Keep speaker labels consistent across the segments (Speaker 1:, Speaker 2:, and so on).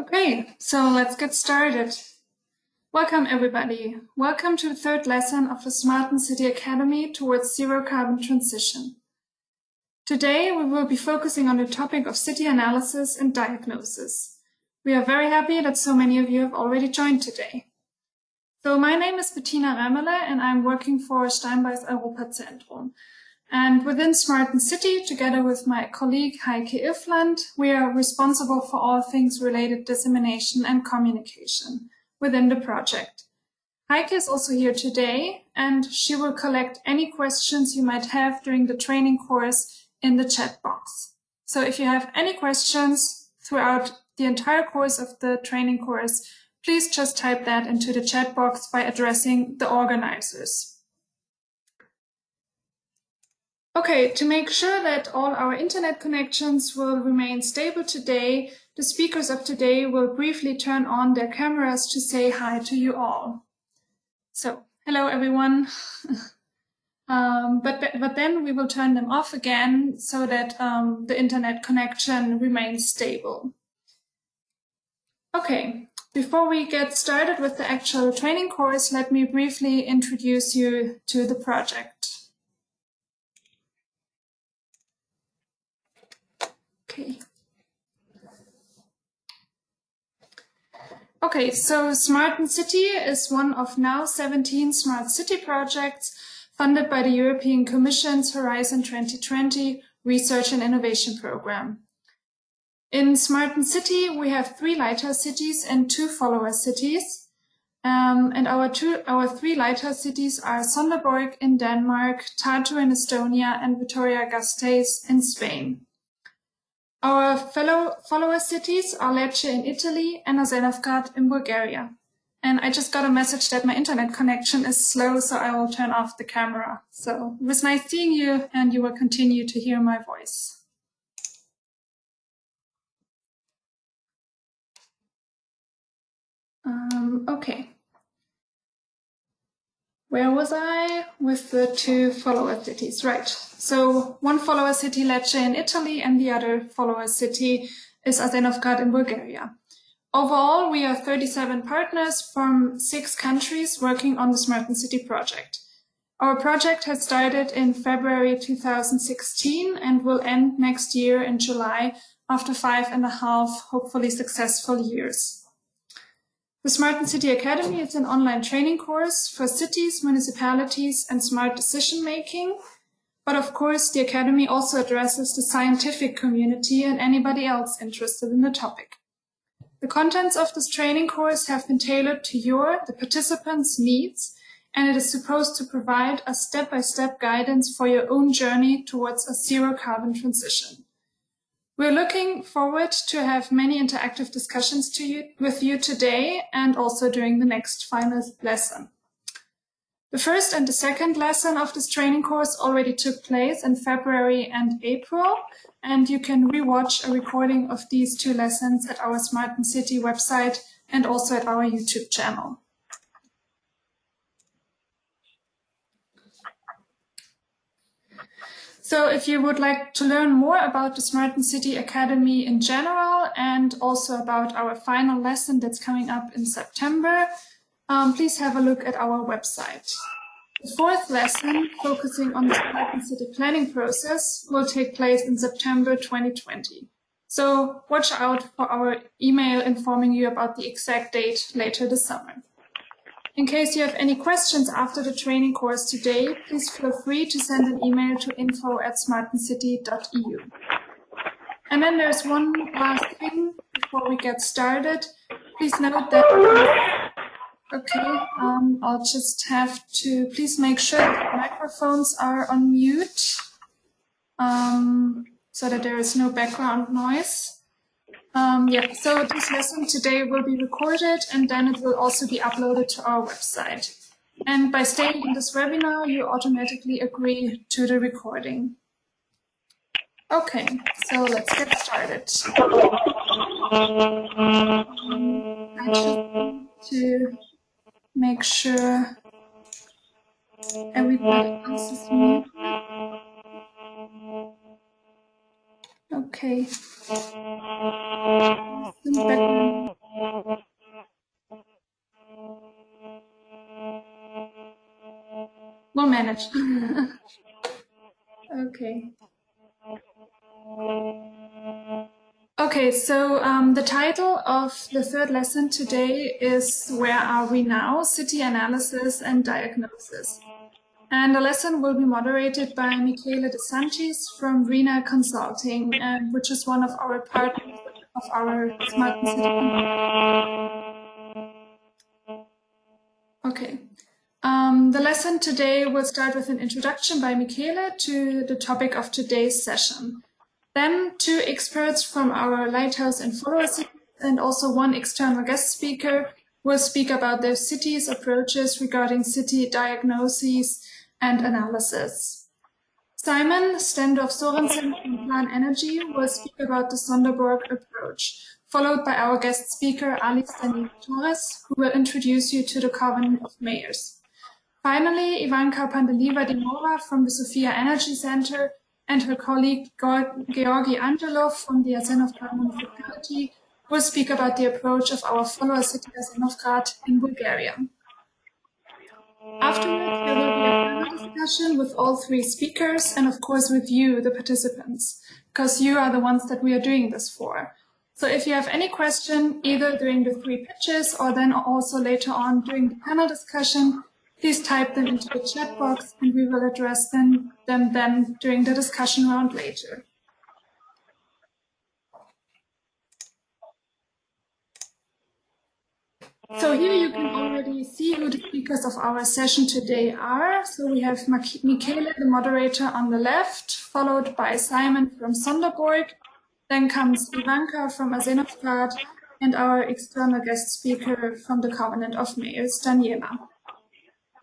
Speaker 1: Okay, so let's get started. Welcome everybody. Welcome to the third lesson of the SmartEnCity Academy towards zero carbon transition. Today we will be focusing on the topic of city analysis and diagnosis. We are very happy that so many of you have already joined today. So my name is Bettina Rämmerle and I'm working for Steinbeiß Europazentrum. And within SmartEnCity, together with my colleague Heike Ifland, we are responsible for all things related dissemination and communication within the project. Heike is also here today, and she will collect any questions you might have during the training course in the chat box. So if you have any questions throughout the entire course of the training course, please just type that into the chat box by addressing the organizers. Okay, to make sure that all our internet connections will remain stable today, the speakers of today will briefly turn on their cameras to say hi to you all. So, hello everyone. But then we will turn them off again so that the internet connection remains stable. Okay, before we get started with the actual training course, let me briefly introduce you to the project. Okay, so SmartEnCity is one of now 17 smart city projects funded by the European Commission's Horizon 2020 Research and Innovation Program. In SmartEnCity, we have 3 lighthouse cities and 2 follower cities. And our 3 lighthouse cities are Sonderborg in Denmark, Tartu in Estonia, and Vitoria-Gasteiz in Spain. Our follower cities are Lecce in Italy and Asenovgrad in Bulgaria. And I just got a message that my internet connection is slow, so I will turn off the camera. So it was nice seeing you, and you will continue to hear my voice. Okay. Where was I? With the 2 follower cities, right. So one follower city, Lecce in Italy, and the other follower city is Asenovgrad in Bulgaria. Overall, we are 37 partners from 6 countries working on the SmartEnCity project. Our project has started in February 2016 and will end next year in July after 5.5, hopefully successful years. The SmartEnCity Academy is an online training course for cities, municipalities, and smart decision-making. But of course, the Academy also addresses the scientific community and anybody else interested in the topic. The contents of this training course have been tailored to the participants' needs, and it is supposed to provide a step-by-step guidance for your own journey towards a zero-carbon transition. We're looking forward to have many interactive discussions with you today and also during the next final lesson. The first and the second lesson of this training course already took place in February and April, and you can rewatch a recording of these 2 lessons at our SmartEnCity website and also at our YouTube channel. So if you would like to learn more about the SmartEnCity Academy in general and also about our final lesson that's coming up in September, please have a look at our website. The 4th lesson, focusing on the SmartEnCity planning process, will take place in September 2020. So watch out for our email informing you about the exact date later this summer. In case you have any questions after the training course today, please feel free to send an email to info@smartencity.eu. And then there's one last thing before we get started. Please note that, I'll just have to please make sure that microphones are on mute so that there is no background noise. So this lesson today will be recorded and then it will also be uploaded to our website. And by staying in this webinar, you automatically agree to the recording. Okay, so let's get started. I just need to make sure everybody else is muted. Okay. We'll manage. Okay. Okay, so the title of the third lesson today is Where Are We Now? City Analysis and Diagnosis. And the lesson will be moderated by Michele de Santis from RINA Consulting, which is one of our partners of our SmartEnCity. Okay. The lesson today will start with an introduction by Michele to the topic of today's session. Then 2 experts from our Lighthouse and follower cities and also 1 external guest speaker will speak about their cities' approaches regarding city diagnoses and analysis. Simon Stendorf Sørensen from PlanEnergi will speak about the Sonderborg approach, followed by our guest speaker Daniela Torres, who will introduce you to the Covenant of Mayors. Finally, Ivanka Pandelieva-Dimova from the Sofia Energy Center and her colleague Georgi Angelov from the Asenovgrad municipality will speak about the approach of our follower city Asenovgrad in Bulgaria. Afterwards, there will be a panel discussion with all 3 speakers and of course with you, the participants, because you are the ones that we are doing this for. So if you have any question, either during the 3 pitches or then also later on during the panel discussion, please type them into the chat box and we will address them then during the discussion round later. So here you can already see who the speakers of our session today are. So we have Michele, the moderator, on the left, followed by Simon from Sonderborg. Then comes Ivanka from Asenovgrad and our external guest speaker from the Covenant of Mayors, Daniela.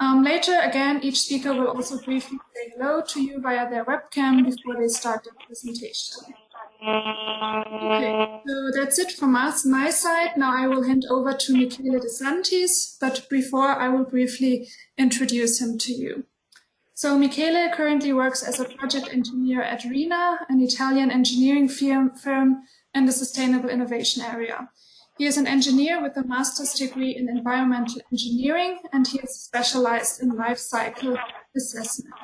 Speaker 1: Later, again, each speaker will also briefly say hello to you via their webcam before they start their presentation. Okay, so that's it from my side. Now I will hand over to Michele de Santis, but before I will briefly introduce him to you. So Michele currently works as a project engineer at RINA, an Italian engineering firm in the sustainable innovation area. He is an engineer with a master's degree in environmental engineering, and he is specialized in life cycle assessment.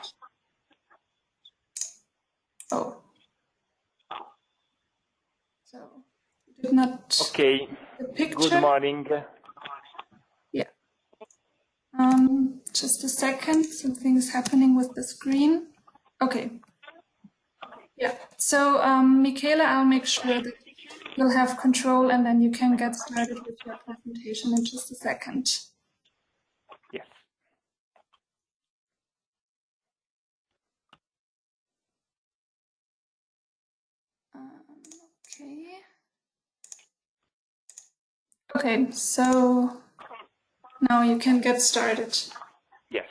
Speaker 1: Oh. So, did not.
Speaker 2: Okay.
Speaker 1: The picture.
Speaker 2: Good morning.
Speaker 1: Yeah. Just a second. Something is happening with the screen. Okay. Yeah. So, Michele, I'll make sure that you'll have control and then you can get started with your presentation in just a second.
Speaker 2: Yes.
Speaker 1: Okay. Okay, so now you can get started.
Speaker 2: Yes.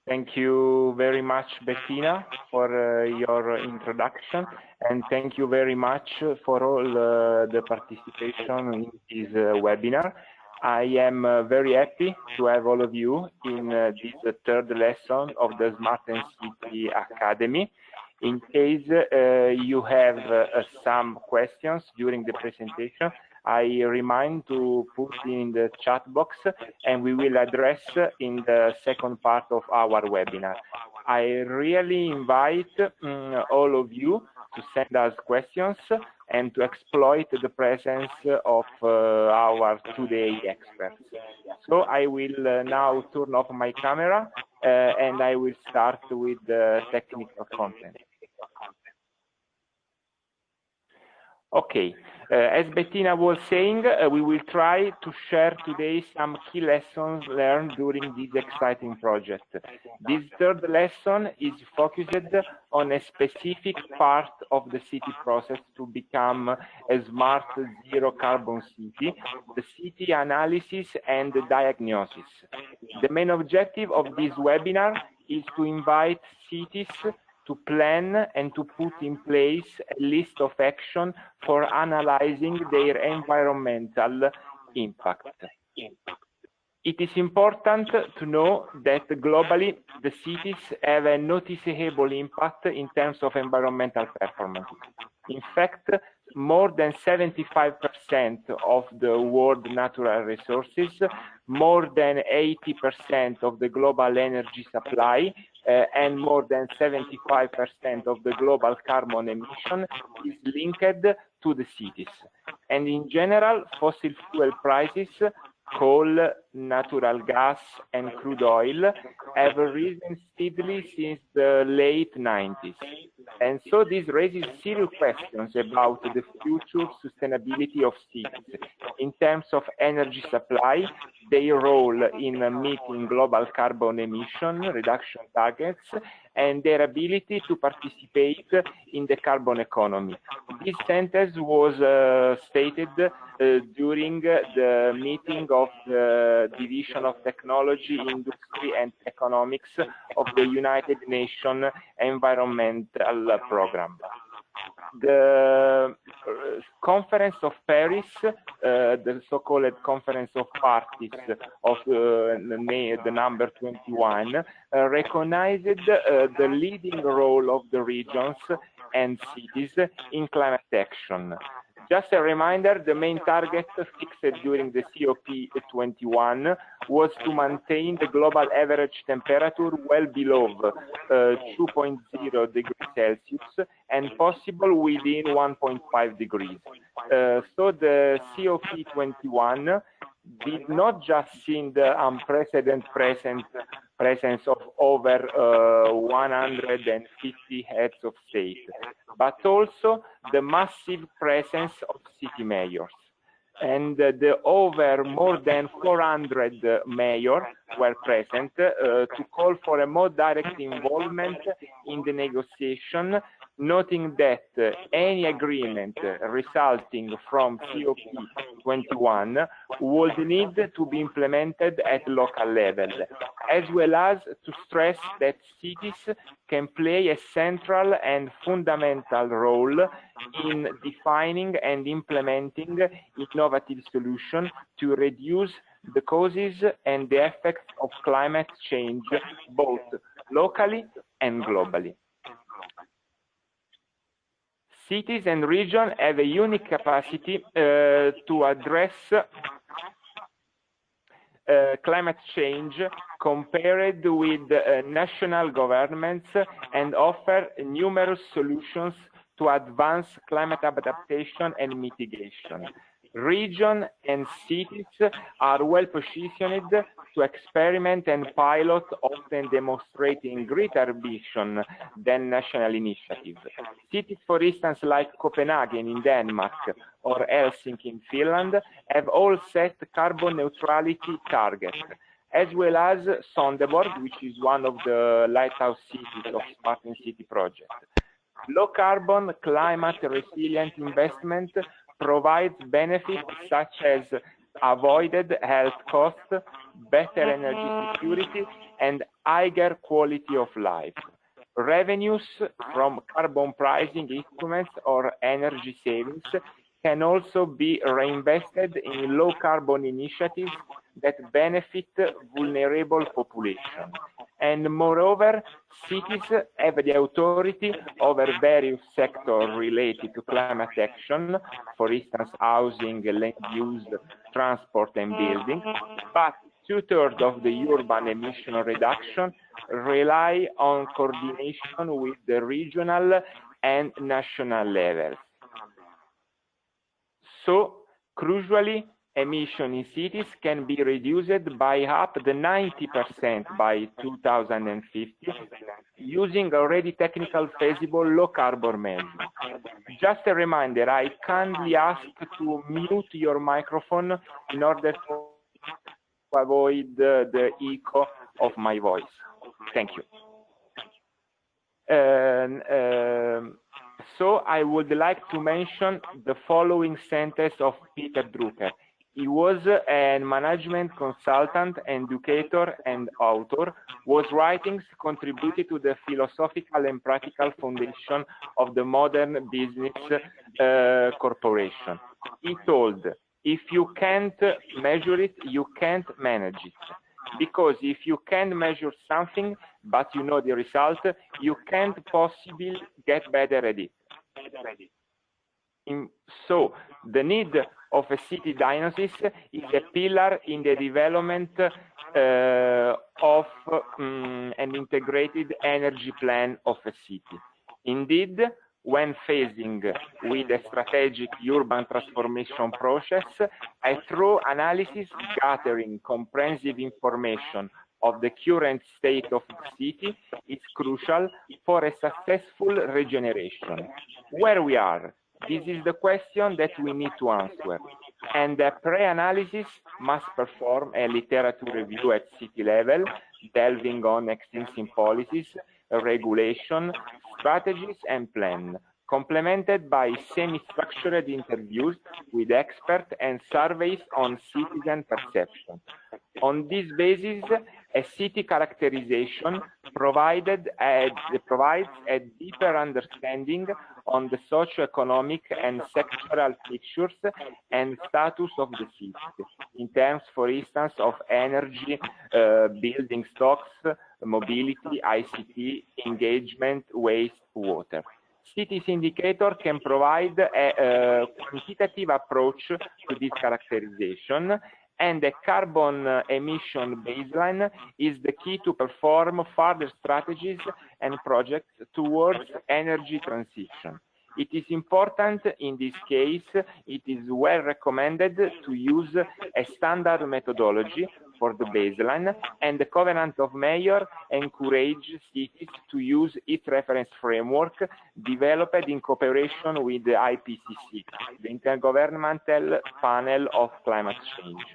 Speaker 2: Thank you very much, Bettina, for your introduction, and thank you very much for all the participation in this webinar. I am very happy to have all of you in this 3rd lesson of the SmartEnCity Academy. In case you have some questions during the presentation, I remind to put in the chat box and we will address in the second part of our webinar. I really invite all of you to send us questions and to exploit the presence of our today experts. So I will now turn off my camera and I will start with the technical content. Okay, as Bettina was saying, we will try to share today some key lessons learned during this exciting project. This 3rd lesson is focused on a specific part of the city process to become a smart zero carbon city, the city analysis and the diagnosis. The main objective of this webinar is to invite cities to plan and to put in place a list of action for analyzing their environmental impact. It is important to know that globally the cities have a noticeable impact in terms of environmental performance. In fact, more than 75% of the world natural resources, more than 80% of the global energy supply, and more than 75% of the global carbon emission is linked to the cities. And in general, fossil fuel prices, coal, natural gas, and crude oil have risen steadily since the late 90s. And so this raises serious questions about the future sustainability of cities in terms of energy supply, their role in meeting global carbon emission reduction targets, and their ability to participate in the carbon economy. This sentence was stated during the meeting of the Division of Technology, Industry and Economics of the United Nations Environmental Programme. The Conference of Paris, the so-called Conference of Parties of the number 21, recognized the leading role of the regions and cities in climate action. Just a reminder, the main target fixed during the COP21 was to maintain the global average temperature well below 2.0 degrees Celsius and possible within 1.5 degrees. So the COP21 did not just see the unprecedented presence of over 150 heads of state, but also the massive presence of city mayors. And the more than 400 mayors were present to call for a more direct involvement in the negotiation, noting that any agreement resulting from COP21 would need to be implemented at local level, as well as to stress that cities can play a central and fundamental role in defining and implementing innovative solutions to reduce the causes and the effects of climate change, both locally and globally. Cities and regions have a unique capacity to address climate change compared with national governments and offer numerous solutions to advance climate adaptation and mitigation. Regions and cities are well positioned to experiment and pilot, often demonstrating greater ambition than national initiatives. Cities, for instance, like Copenhagen in Denmark or Helsinki in Finland, have all set carbon neutrality targets, as well as Sonderborg, which is one of the Lighthouse Cities of SmartEnCity project. Low carbon, climate resilient investment provides benefits such as avoided health costs, better energy security, and higher quality of life. Revenues from carbon pricing instruments or energy savings can also be reinvested in low carbon initiatives that benefit vulnerable populations. And moreover, cities have the authority over various sectors related to climate action, for instance, housing, land use, transport and building, but 2/3 of the urban emission reduction rely on coordination with the regional and national levels. So, crucially, emission in cities can be reduced by up to 90% by 2050 using already technical feasible low carbon measures. Just a reminder, I kindly ask to mute your microphone in order to avoid the echo of my voice. Thank you. So I would like to mention the following sentence of Peter Drucker. He was a management consultant, educator, and author, whose writings contributed to the philosophical and practical foundation of the modern business corporation. He told, if you can't measure it, you can't manage it. Because if you can't measure something, but you know the result, you can't possibly get better at it. So the need of a city diagnosis is a pillar in the development of an integrated energy plan of a city. Indeed, when facing with a strategic urban transformation process, a thorough analysis gathering comprehensive information of the current state of the city is crucial for a successful regeneration. Where we are, this is the question that we need to answer. And the pre-analysis must perform a literature review at city level, delving on existing policies, regulation, strategies and plan, complemented by semi-structured interviews with experts and surveys on citizen perception. On this basis, a city characterization provides a deeper understanding on the socio-economic and sectoral features and status of the city, in terms, for instance, of energy, building stocks, mobility, ICT, engagement, waste, water. Cities indicator can provide a quantitative approach to this characterization, and a carbon emission baseline is the key to perform further strategies and projects towards energy transition. It is important in this case, it is well recommended to use a standard methodology for the baseline, and the Covenant of Mayors encourages cities to use its reference framework developed in cooperation with the IPCC, the Intergovernmental Panel of Climate Change.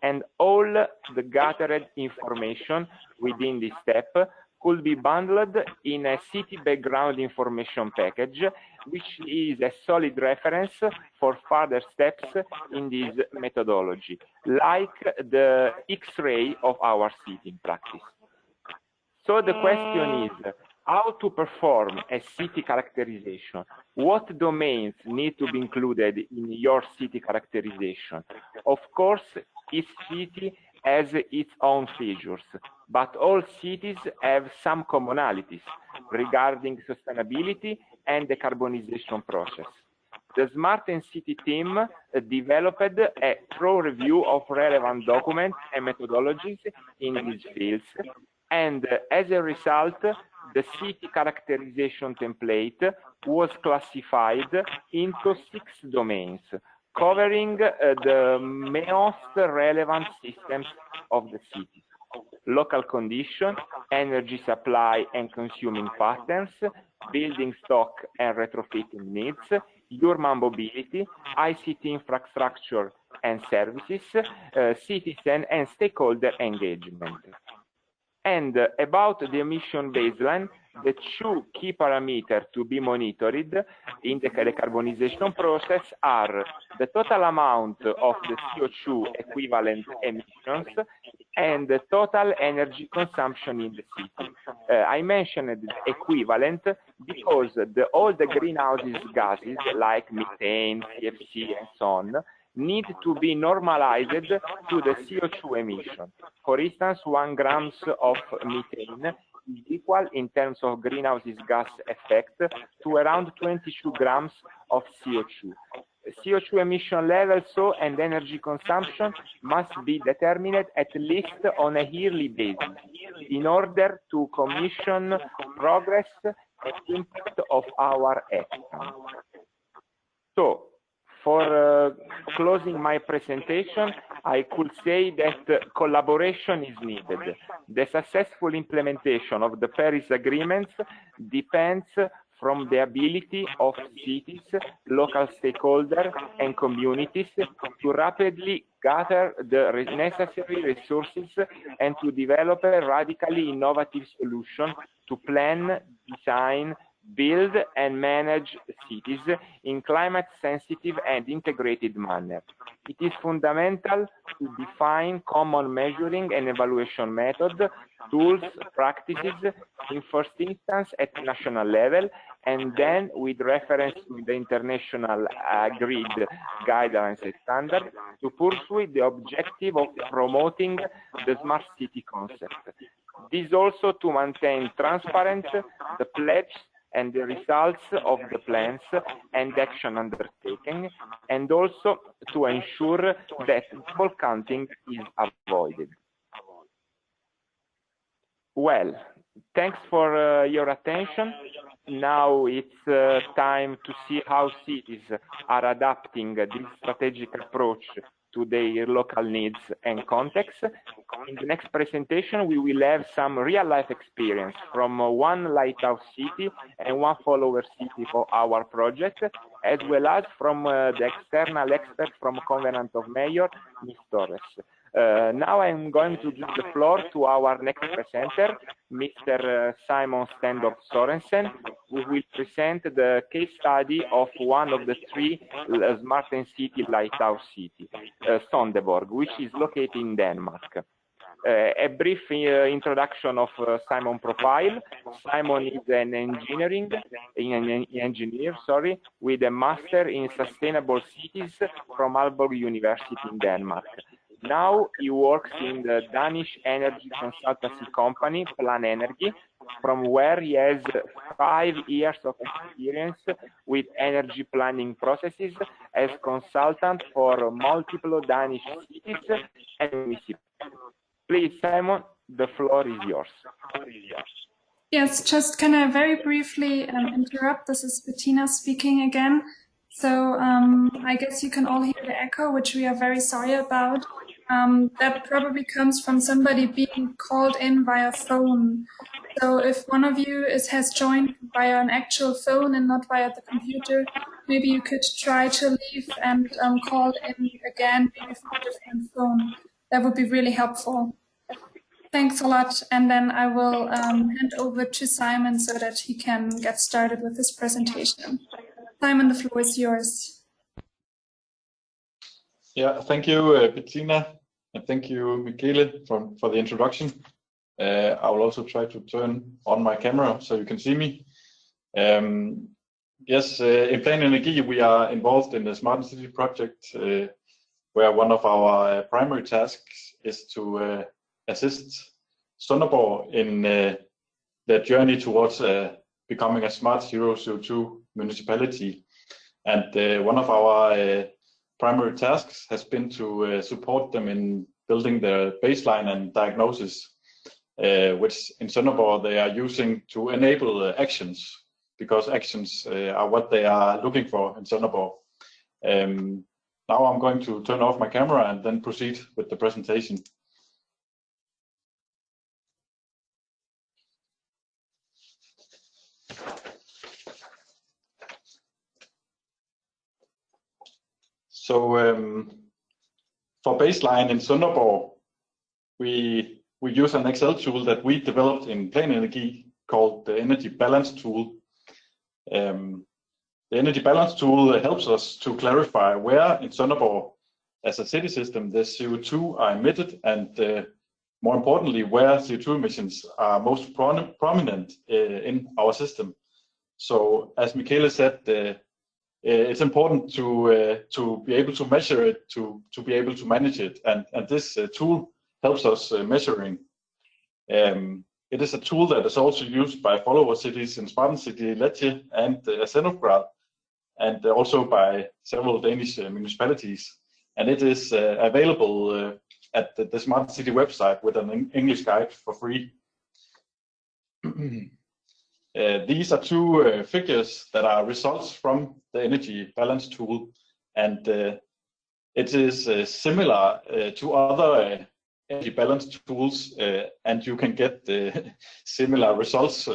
Speaker 2: And all the gathered information within this step could be bundled in a city background information package, which is a solid reference for further steps in this methodology, like the X-ray of our city in practice. So the question is, how to perform a city characterization? What domains need to be included in your city characterization? Of course, each city has its own features, but all cities have some commonalities regarding sustainability and the decarbonization process. The SmartEnCity team developed a thorough review of relevant documents and methodologies in these fields, and as a result, the city characterization template was classified into 6 domains, covering the most relevant systems of the city: local condition, energy supply and consuming patterns, building stock and retrofitting needs, urban mobility, ICT infrastructure and services, citizen and stakeholder engagement. And about the emission baseline, the 2 key parameters to be monitored in the decarbonization process are the total amount of the CO2 equivalent emissions and the total energy consumption in the city. I mentioned equivalent because all the greenhouse gases like methane, CFC and so on need to be normalized to the CO2 emission. For instance, 1 gram of methane is equal in terms of greenhouse gas effect to around 22 grams of CO2. CO2 emission levels and energy consumption must be determined at least on a yearly basis in order to commission progress and impact of our action. So, for closing my presentation, I could say that collaboration is needed. The successful implementation of the Paris agreements depends from the ability of cities, local stakeholders and communities to rapidly gather the necessary resources and to develop a radically innovative solution to plan, design, build and manage cities in climate-sensitive and integrated manner. It is fundamental to define common measuring and evaluation methods, tools, practices, in first instance at national level, and then with reference to the international agreed guidelines and standards to pursue the objective of promoting the smart city concept. This also to maintain transparent the pledge and the results of the plans and action undertaken, and also to ensure that double counting is avoided. Well, thanks for your attention. Now it's time to see how cities are adapting this strategic approach to their local needs and context. In the next presentation, we will have some real-life experience from one lighthouse city and one follower city for our project, as well as from the external expert from Covenant of Mayor, Ms. Torres. Now I'm going to give the floor to our next presenter, Mr. Simon Stendorf Sørensen, who will present the case study of one of the three SmartEnCity lighthouse cities, Sonderborg, which is located in Denmark. A brief introduction of Simon profile. Simon is an engineer, with a master in sustainable cities from Aalborg University in Denmark. Now he works in the Danish energy consultancy company, PlanEnergi, from where he has 5 years of experience with energy planning processes as consultant for multiple Danish cities and municipalities. Please, Simon, the floor is yours.
Speaker 1: Yes, just can I very briefly interrupt? This is Bettina speaking again. So I guess you can all hear the echo, which we are very sorry about. That probably comes from somebody being called in via phone. So if one of you has joined via an actual phone and not via the computer, maybe you could try to leave and call in again, maybe from a different phone. That would be really helpful. Thanks a lot. And then I will hand over to Simon so that he can get started with his presentation. Simon, the floor is yours.
Speaker 3: Yeah, thank you, Bettina, and thank you, Michele, for the introduction. I will also try to turn on my camera so you can see me. Yes, in PlanEnergi, we are involved in the SmartEnCity project, where one of our primary tasks is to assist Sonderborg in their journey towards becoming a smart zero CO2 municipality. And one of our primary tasks has been to support them in building their baseline and diagnoses, which in Sonderborg they are using to enable actions, because actions are what they are looking for in Sonderborg. Now I'm going to turn off my camera and then proceed with the presentation. So for baseline in Sonderborg, we use an Excel tool that we developed in PlanEnergi called the Energy Balance Tool. The Energy Balance Tool helps us to clarify where in Sonderborg, as a city system, the CO2 are emitted, and more importantly, where CO2 emissions are most prominent in our system. So as Michele said, it's important to be able to measure it, to be able to manage it, and this tool helps us measuring. It is a tool that is also used by follower cities in SmartEnCity, Lecce and Asenovgrad, and also by several Danish municipalities. And it is available at the SmartEnCity website with an English guide for free. These are two figures that are results from the energy balance tool, and it is similar to other energy balance tools, and you can get similar results.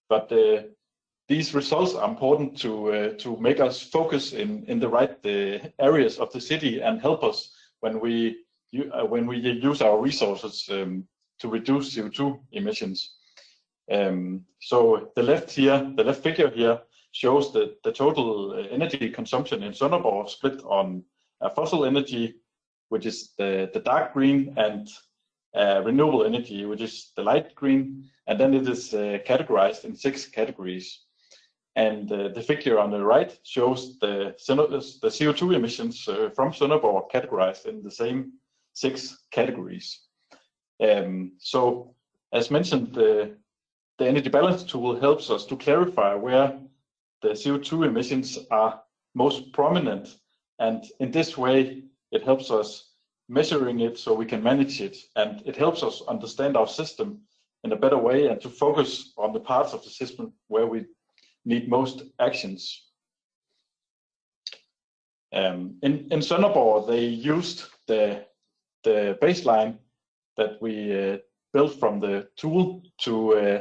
Speaker 3: But these results are important to make us focus in the right areas of the city and help us when we use our resources to reduce CO2 emissions. So the left figure here shows the total energy consumption in Sonderborg split on fossil energy, which is the dark green, and renewable energy, which is the light green, and then it is categorized in 6 categories. And the figure on the right shows the CO2 emissions from Sonderborg categorized in the same 6 categories. So as mentioned, the energy balance tool helps us to clarify where the CO2 emissions are most prominent, and in this way it helps us measuring it so we can manage it, and it helps us understand our system in a better way and to focus on the parts of the system where we need most actions. In Sonderborg, they used the baseline that we built from the tool to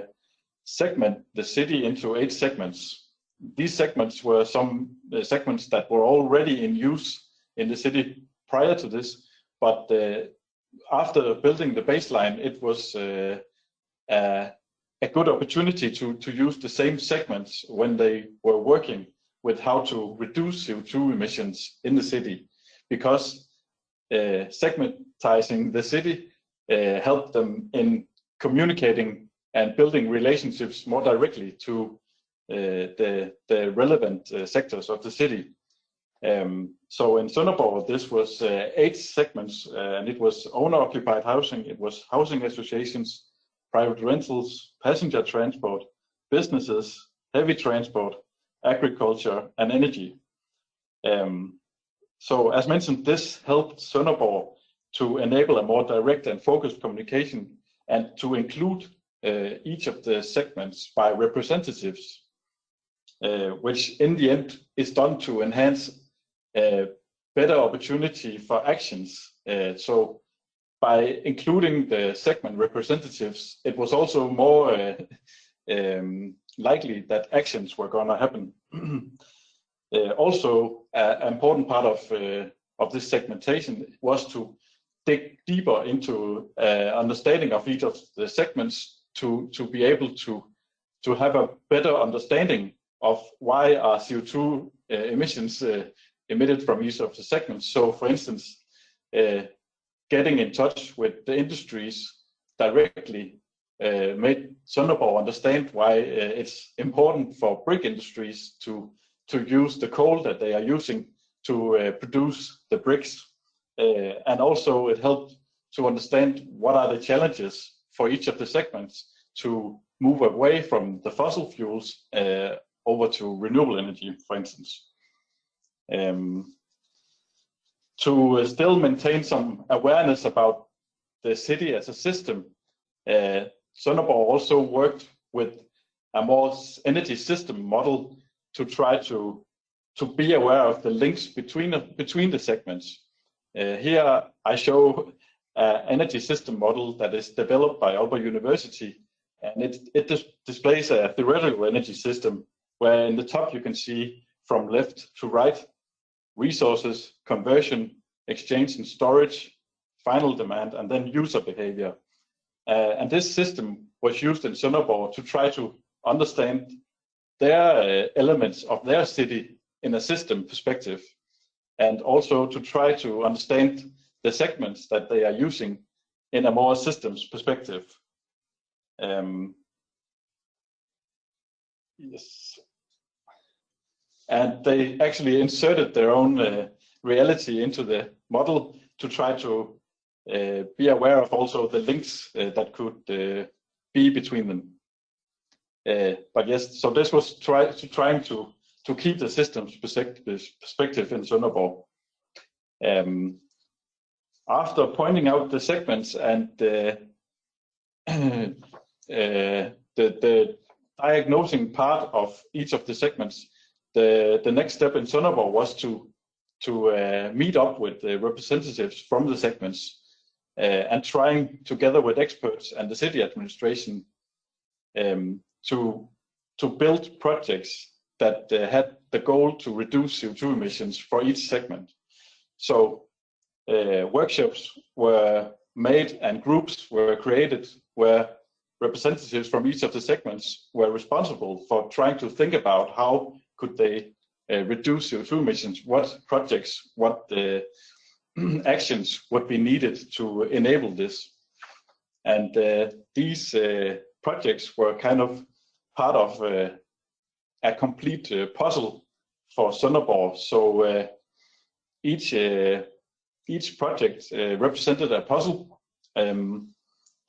Speaker 3: segment the city into 8 segments. These segments were some segments that were already in use in the city prior to this, but after building the baseline, it was a good opportunity to use the same segments when they were working with how to reduce CO2 emissions in the city, because segmentizing the city helped them in communicating and building relationships more directly to the relevant sectors of the city. So in Sonderborg, this was 8 segments, and it was owner-occupied housing, it was housing associations, private rentals, passenger transport, businesses, heavy transport, agriculture, and energy. So as mentioned, this helped Sonderborg to enable a more direct and focused communication and to include each of the segments by representatives, which in the end is done to enhance better opportunity for actions. So by including the segment representatives, it was also more likely that actions were going to happen. Also, an important part of this segmentation was to dig deeper into understanding of each of the segments to be able to have a better understanding of why are CO2 emissions emitted from each of the segments. So, for instance, getting in touch with the industries directly made Sonderborg understand why it's important for brick industries to use the coal that they are using to produce the bricks. And also it helped to understand what are the challenges for each of the segments to move away from the fossil fuels over to renewable energy, for instance. To still maintain some awareness about the city as a system, Sonderborg also worked with a more energy system model to try to be aware of the links between the segments. Here I show an energy system model that is developed by Aalborg University, and it displays a theoretical energy system where in the top you can see from left to right resources, conversion, exchange and storage, final demand, and then user behavior. And this system was used in Sonderborg to try to understand their elements of their city in a system perspective, and also to try to understand the segments that they are using in a more systems perspective. Yes. And they actually inserted their own reality into the model to try to be aware of also the links that could be between them. But yes, so this was trying to keep the systems perspective in Sonderborg. After pointing out the segments and the diagnosing part of each of the segments, the next step in Sonderborg was to meet up with the representatives from the segments and trying together with experts and the city administration to build projects that had the goal to reduce CO2 emissions for each segment. So workshops were made and groups were created where representatives from each of the segments were responsible for trying to think about how could they reduce CO2 emissions, what projects, what actions would be needed to enable this. And these projects were kind of part of a complete puzzle for Sonderborg. So each project represented a puzzle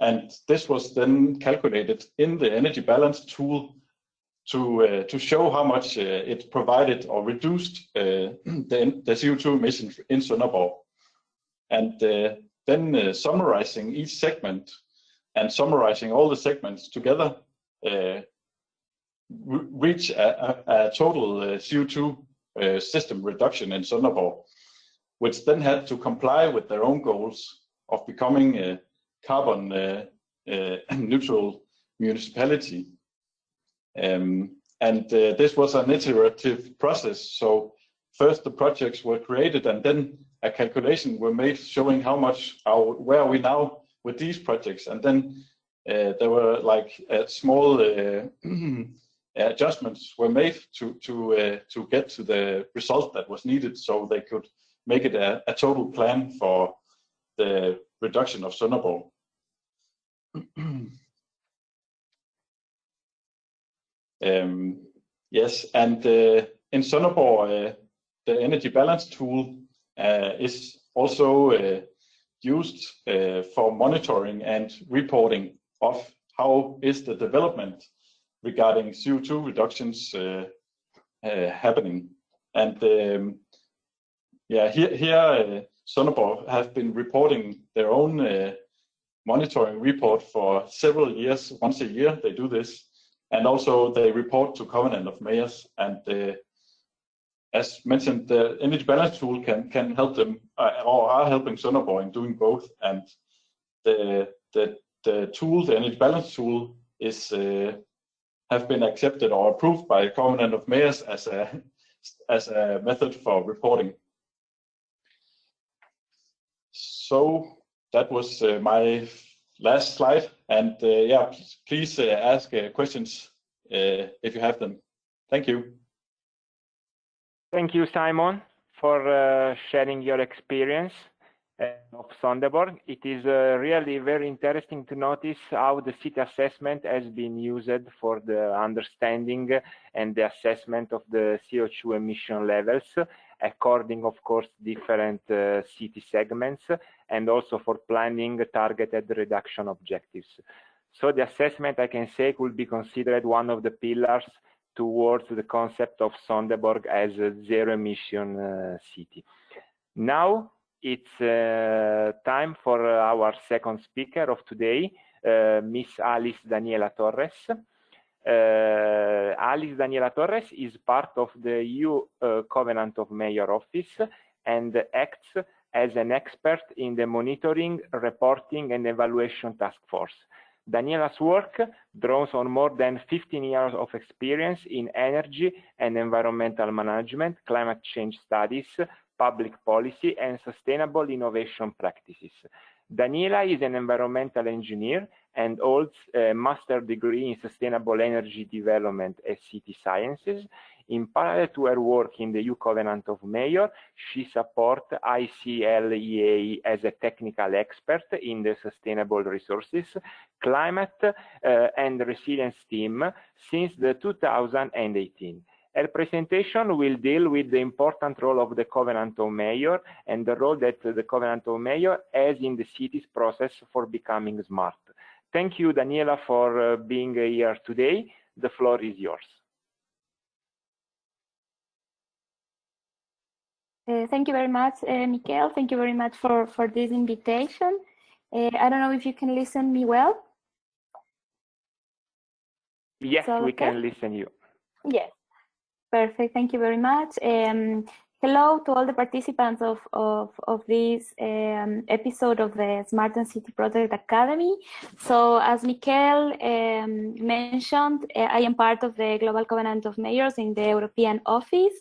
Speaker 3: And this was then calculated in the energy balance tool to show how much it provided or reduced the CO2 emissions in Sonderborg. And then summarizing each segment and summarizing all the segments together, reach a total CO2 system reduction in Sonderborg, which then had to comply with their own goals of becoming a carbon neutral municipality. This was an iterative process. So first the projects were created, and then a calculation were made showing how much, where are we now with these projects, and then there were like small adjustments were made to get to the result that was needed, so they could make it a total plan for the reduction of Sonderborg. Yes, and in Sonderborg, the energy balance tool is also used for monitoring and reporting of how is the development regarding CO2 reductions happening. And yeah, here Sonderborg have been reporting their own monitoring report for several years. Once a year they do this, and also they report to Covenant of Mayors. And as mentioned, the energy balance tool can help them or are helping Sonderborg in doing both. And the tool, the energy balance tool, is have been accepted or approved by Covenant of Mayors as a method for reporting. So that was my last slide, and yeah, please ask questions if you have them. Thank you.
Speaker 2: Thank you, Simon, for sharing your experience of Sonderborg. It is really very interesting to notice how the city assessment has been used for the understanding and the assessment of the CO2 emission levels, according, of course, different city segments, and also for planning targeted reduction objectives. So the assessment, I can say, could be considered one of the pillars towards the concept of Sonderborg as a zero-emission city. Now it's time for our second speaker of today, Miss Alice Daniela Torres. Alice Daniela Torres is part of the EU Covenant of Mayor Office and acts as an expert in the Monitoring, Reporting and Evaluation Task Force. Daniela's work draws on more than 15 years of experience in energy and environmental management, climate change studies, public policy, and sustainable innovation practices. Daniela is an environmental engineer and holds a master's degree in sustainable energy development and city sciences. In parallel to her work in the EU Covenant of Mayors, she supports ICLEA as a technical expert in the sustainable resources, climate and resilience team since the 2018. Her presentation will deal with the important role of the Covenant of Mayors and the role that the Covenant of Mayors has in the city's process for becoming smart. Thank you, Daniela, for being here today. The floor is yours.
Speaker 4: Thank you very much, Michele. Thank you very much for this invitation. I don't know if you can listen me well.
Speaker 2: Yes, we can listen you.
Speaker 4: Yes, perfect. Thank you very much. Hello to all the participants of this episode of the SmartEnCity Project Academy. So as Michele mentioned, I am part of the Global Covenant of Mayors in the European Office.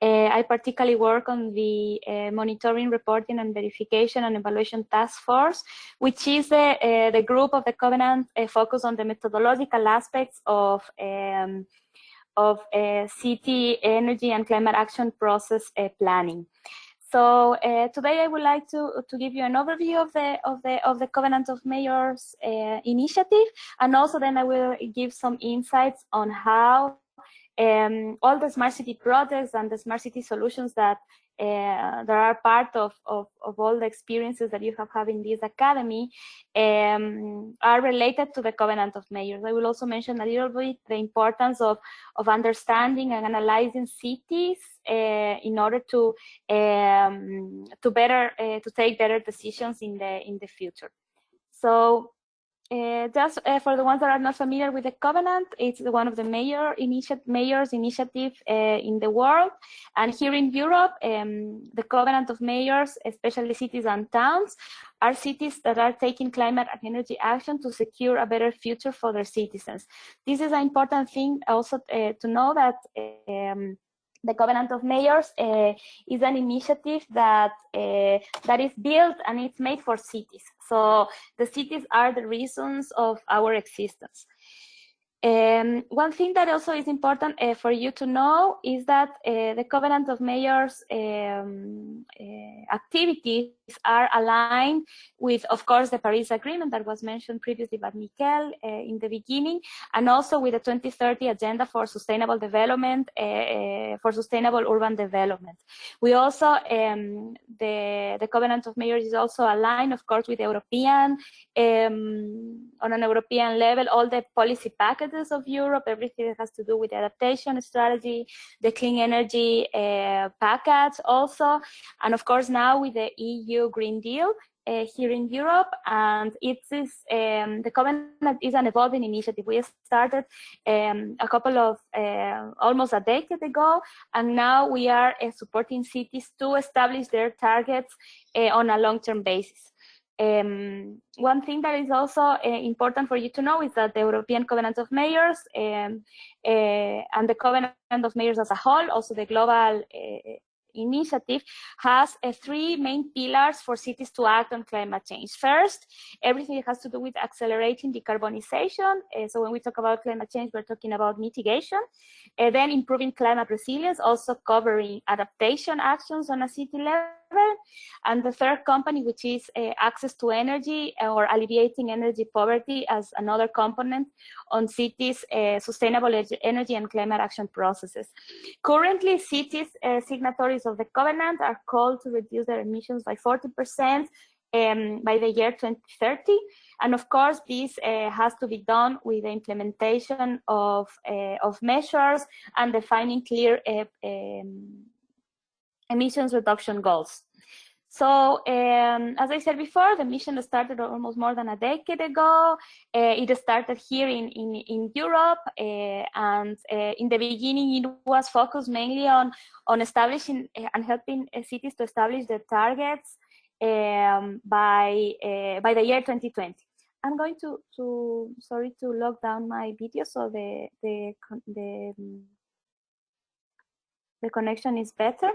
Speaker 4: I particularly work on the Monitoring, Reporting and Verification and Evaluation Task Force, which is the group of the Covenant focused on the methodological aspects of city energy and climate action process planning. So today I would like to give you an overview of the Covenant of Mayors initiative, and also then I will give some insights on how all the smart city projects and the smart city solutions that are part of all the experiences that you have had in this academy are related to the Covenant of Mayors. I will also mention a little bit the importance of understanding and analyzing cities in order to take better decisions in the future. So just for the ones that are not familiar with the Covenant, it's one of the mayors initiative in the world. And here in Europe, the Covenant of Mayors, especially cities and towns, are cities that are taking climate and energy action to secure a better future for their citizens. This is an important thing also to know that the Covenant of Mayors is an initiative that is built and it's made for cities. So the cities are the reasons of our existence. One thing that also is important for you to know is that the Covenant of Mayors activities are aligned with, of course, the Paris Agreement that was mentioned previously by Michele in the beginning, and also with the 2030 Agenda for Sustainable Development, for Sustainable Urban Development. We also, the Covenant of Mayors is also aligned, of course, with European, on an European level, all the policy packages of Europe, everything that has to do with the adaptation strategy, the clean energy package also, and of course now with the EU Green Deal here in Europe. And it is the Covenant is an evolving initiative. We started a couple of almost a decade ago, and now we are supporting cities to establish their targets on a long-term basis. One thing that is also important for you to know is that the European Covenant of Mayors and the Covenant of Mayors as a whole, also the global initiative, has three main pillars for cities to act on climate change. First, everything has to do with accelerating decarbonization. So when we talk about climate change, we're talking about mitigation. Then improving climate resilience, also covering adaptation actions on a city level. And the third component, which is access to energy or alleviating energy poverty as another component on cities' sustainable energy and climate action processes. Currently, cities signatories of the Covenant are called to reduce their emissions by 40% by the year 2030. And of course, this has to be done with the implementation of measures and defining clear emissions reduction goals. So, as I said before, the mission started almost more than a decade ago. It started here in Europe, and in the beginning, it was focused mainly on establishing and helping cities to establish their targets by the year 2020. I'm going to sorry to lock down my video so the connection is better.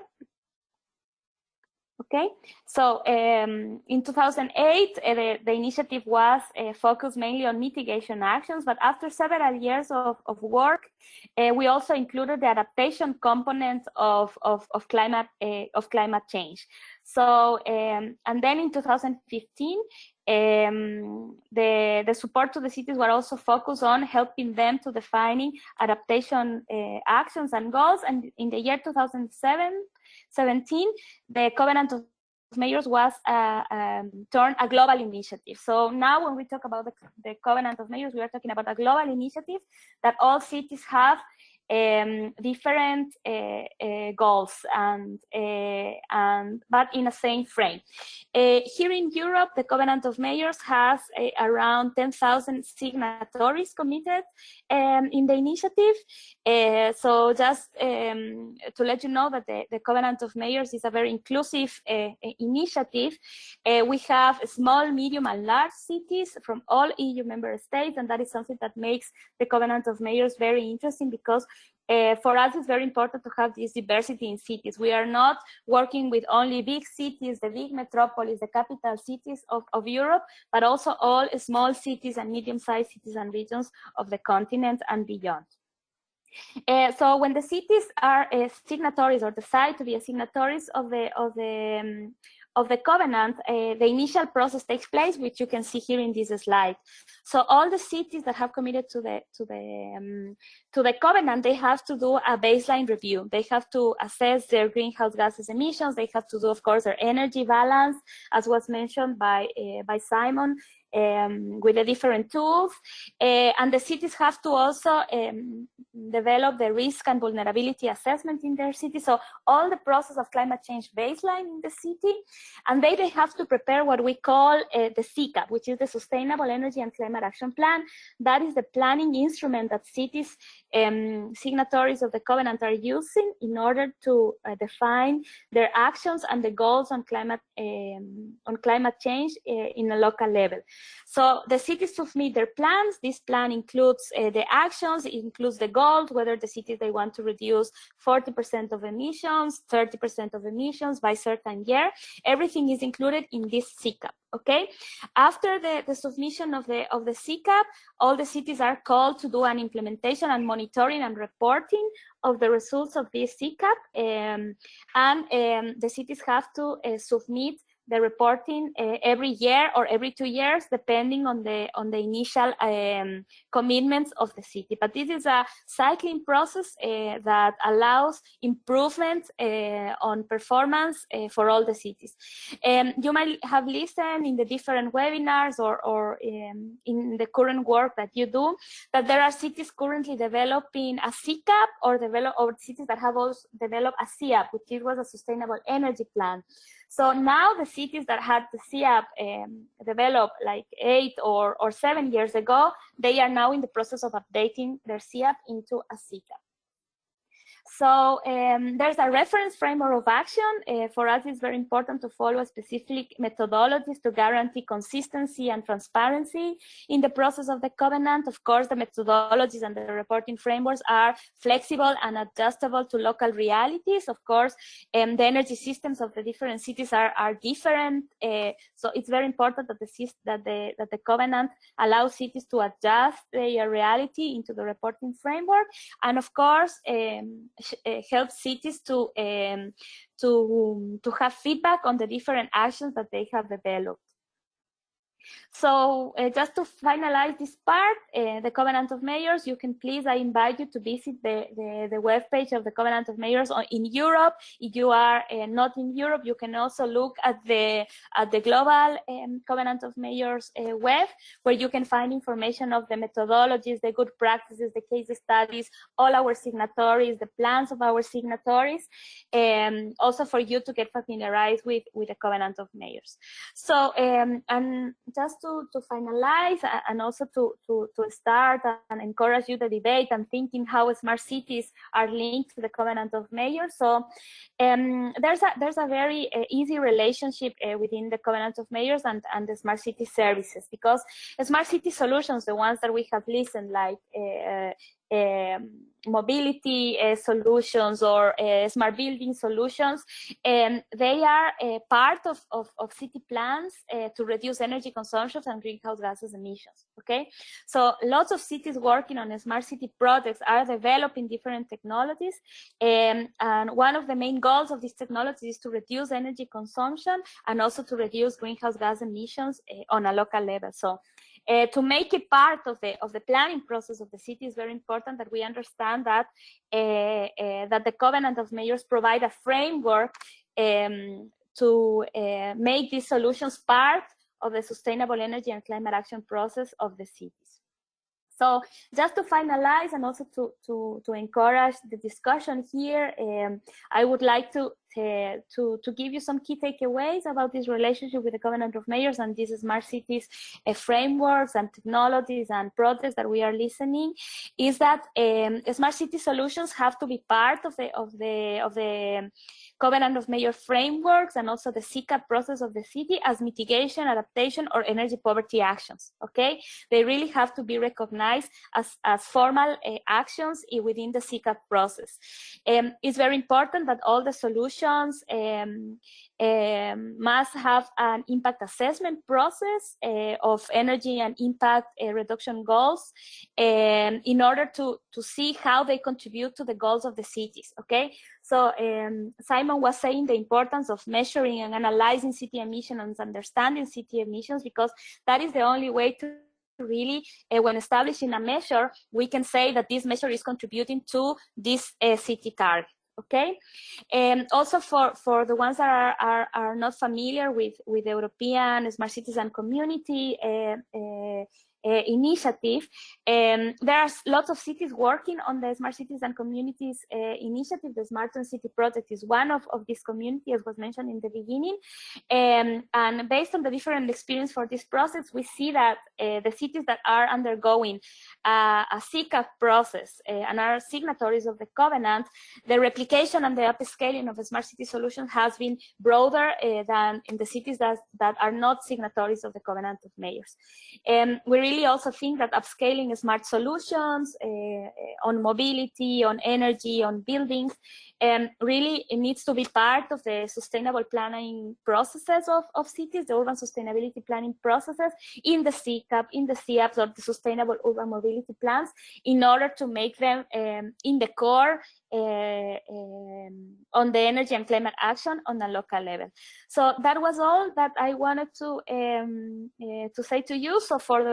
Speaker 4: Okay, so in 2008, the initiative was focused mainly on mitigation actions, but after several years of work, we also included the adaptation component of climate change. So, and then in 2015, the support to the cities were also focused on helping them to defining adaptation actions and goals. And in the year 2017, the Covenant of Mayors was turned a global initiative. So now when we talk about the Covenant of Mayors, we are talking about a global initiative that all cities have different goals but in the same frame. Here in Europe, the Covenant of Mayors has around 10,000 signatories committed in the initiative. So just to let you know that the Covenant of Mayors is a very inclusive initiative. We have small, medium, and large cities from all EU member states, and that is something that makes the Covenant of Mayors very interesting, because for us, it's very important to have this diversity in cities. We are not working with only big cities, the big metropolis, the capital cities of Europe, but also all small cities and medium-sized cities and regions of the continent and beyond. So when the cities are signatories or decide to be signatories of the of the covenant, the initial process takes place, which you can see here in this slide. So all the cities that have committed to the covenant, they have to do a baseline review. They have to assess their greenhouse gases emissions. They have to do, of course, their energy balance, as was mentioned by Simon, with the different tools. And the cities have to also develop the risk and vulnerability assessment in their city. So all the process of climate change baseline in the city. And they have to prepare what we call the SICAP, which is the Sustainable Energy and Climate Action Plan. That is the planning instrument that cities, signatories of the covenant, are using in order to define their actions and the goals on climate change in a local level. So the cities submit their plans. This plan includes the actions, it includes the goals, whether the cities, they want to reduce 40% of emissions, 30% of emissions by certain year. Everything is included in this SICAP, okay? After the submission of the SICAP, all the cities are called to do an implementation and monitoring and reporting of the results of this SICAP, and the cities have to submit the reporting every year or every 2 years, depending on the initial commitments of the city. But this is a cycling process that allows improvement on performance for all the cities. You might have listened in the different webinars or in the current work that you do, that there are cities currently developing a SICAP or cities that have also developed a SIAP, which was a sustainable energy plan. So now the cities that had the SIAP developed like 8 or 7 years ago, they are now in the process of updating their SIAP into a SICAP. So there's a reference framework of action. For us, it's very important to follow specific methodologies to guarantee consistency and transparency in the process of the covenant. Of course, the methodologies and the reporting frameworks are flexible and adjustable to local realities. Of course, the energy systems of the different cities are different. So it's very important that the covenant allows cities to adjust their reality into the reporting framework. And of course, help cities to have feedback on the different actions that they have developed. So just to finalize this part, the Covenant of Mayors, I invite you to visit the webpage of the Covenant of Mayors in Europe. If you are not in Europe, you can also look at the global Covenant of Mayors web, where you can find information of the methodologies, the good practices, the case studies, all our signatories, the plans of our signatories, also for you to get familiarized with the Covenant of Mayors. So, and just to finalize and also to start and encourage you the debate and thinking how smart cities are linked to the Covenant of Mayors. So there's a very easy relationship within the Covenant of Mayors and the smart city services, because smart city solutions, the ones that we have listened, like mobility solutions or smart building solutions, they are part of city plans to reduce energy consumption and greenhouse gases emissions, okay? So lots of cities working on smart city projects are developing different technologies, and one of the main goals of these technologies is to reduce energy consumption and also to reduce greenhouse gas emissions on a local level. So to make it part of the planning process of the city, is very important that we understand that that the Covenant of Mayors provide a framework to make these solutions part of the sustainable energy and climate action process of the cities. So just to finalize and also to encourage the discussion here, I would like to give you some key takeaways about this relationship with the Covenant of Mayors and these smart cities frameworks and technologies and projects that we are listening. Is that smart city solutions have to be part of the Covenant of Mayors frameworks and also the SICAP process of the city as mitigation, adaptation, or energy poverty actions. Okay, they really have to be recognized as formal actions within the SICAP process. It's very important that all the solutions must have an impact assessment process of energy and impact reduction goals in order to see how they contribute to the goals of the cities, okay? So Simon was saying the importance of measuring and analyzing city emissions and understanding city emissions, because that is the only way to really, when establishing a measure, we can say that this measure is contributing to this city target. Okay, and also for the ones that are not familiar with the European Smart Cities and Community initiative, there are lots of cities working on the Smart Cities and Communities initiative. The SmartEnCity project is one of these communities, as was mentioned in the beginning. And based on the different experience for this process, we see that the cities that are undergoing a CCAP process and are signatories of the covenant, the replication and the upscaling of the smart city solutions has been broader than in the cities that are not signatories of the covenant of mayors. We really also think that upscaling smart solutions on mobility, on energy, on buildings, really it needs to be part of the sustainable planning processes of cities, the urban sustainability planning processes in the CCAP, in the CIAPs, or the sustainable urban mobility plans, in order to make them in the core on the energy and climate action on a local level. So that was all that I wanted to say to you. So for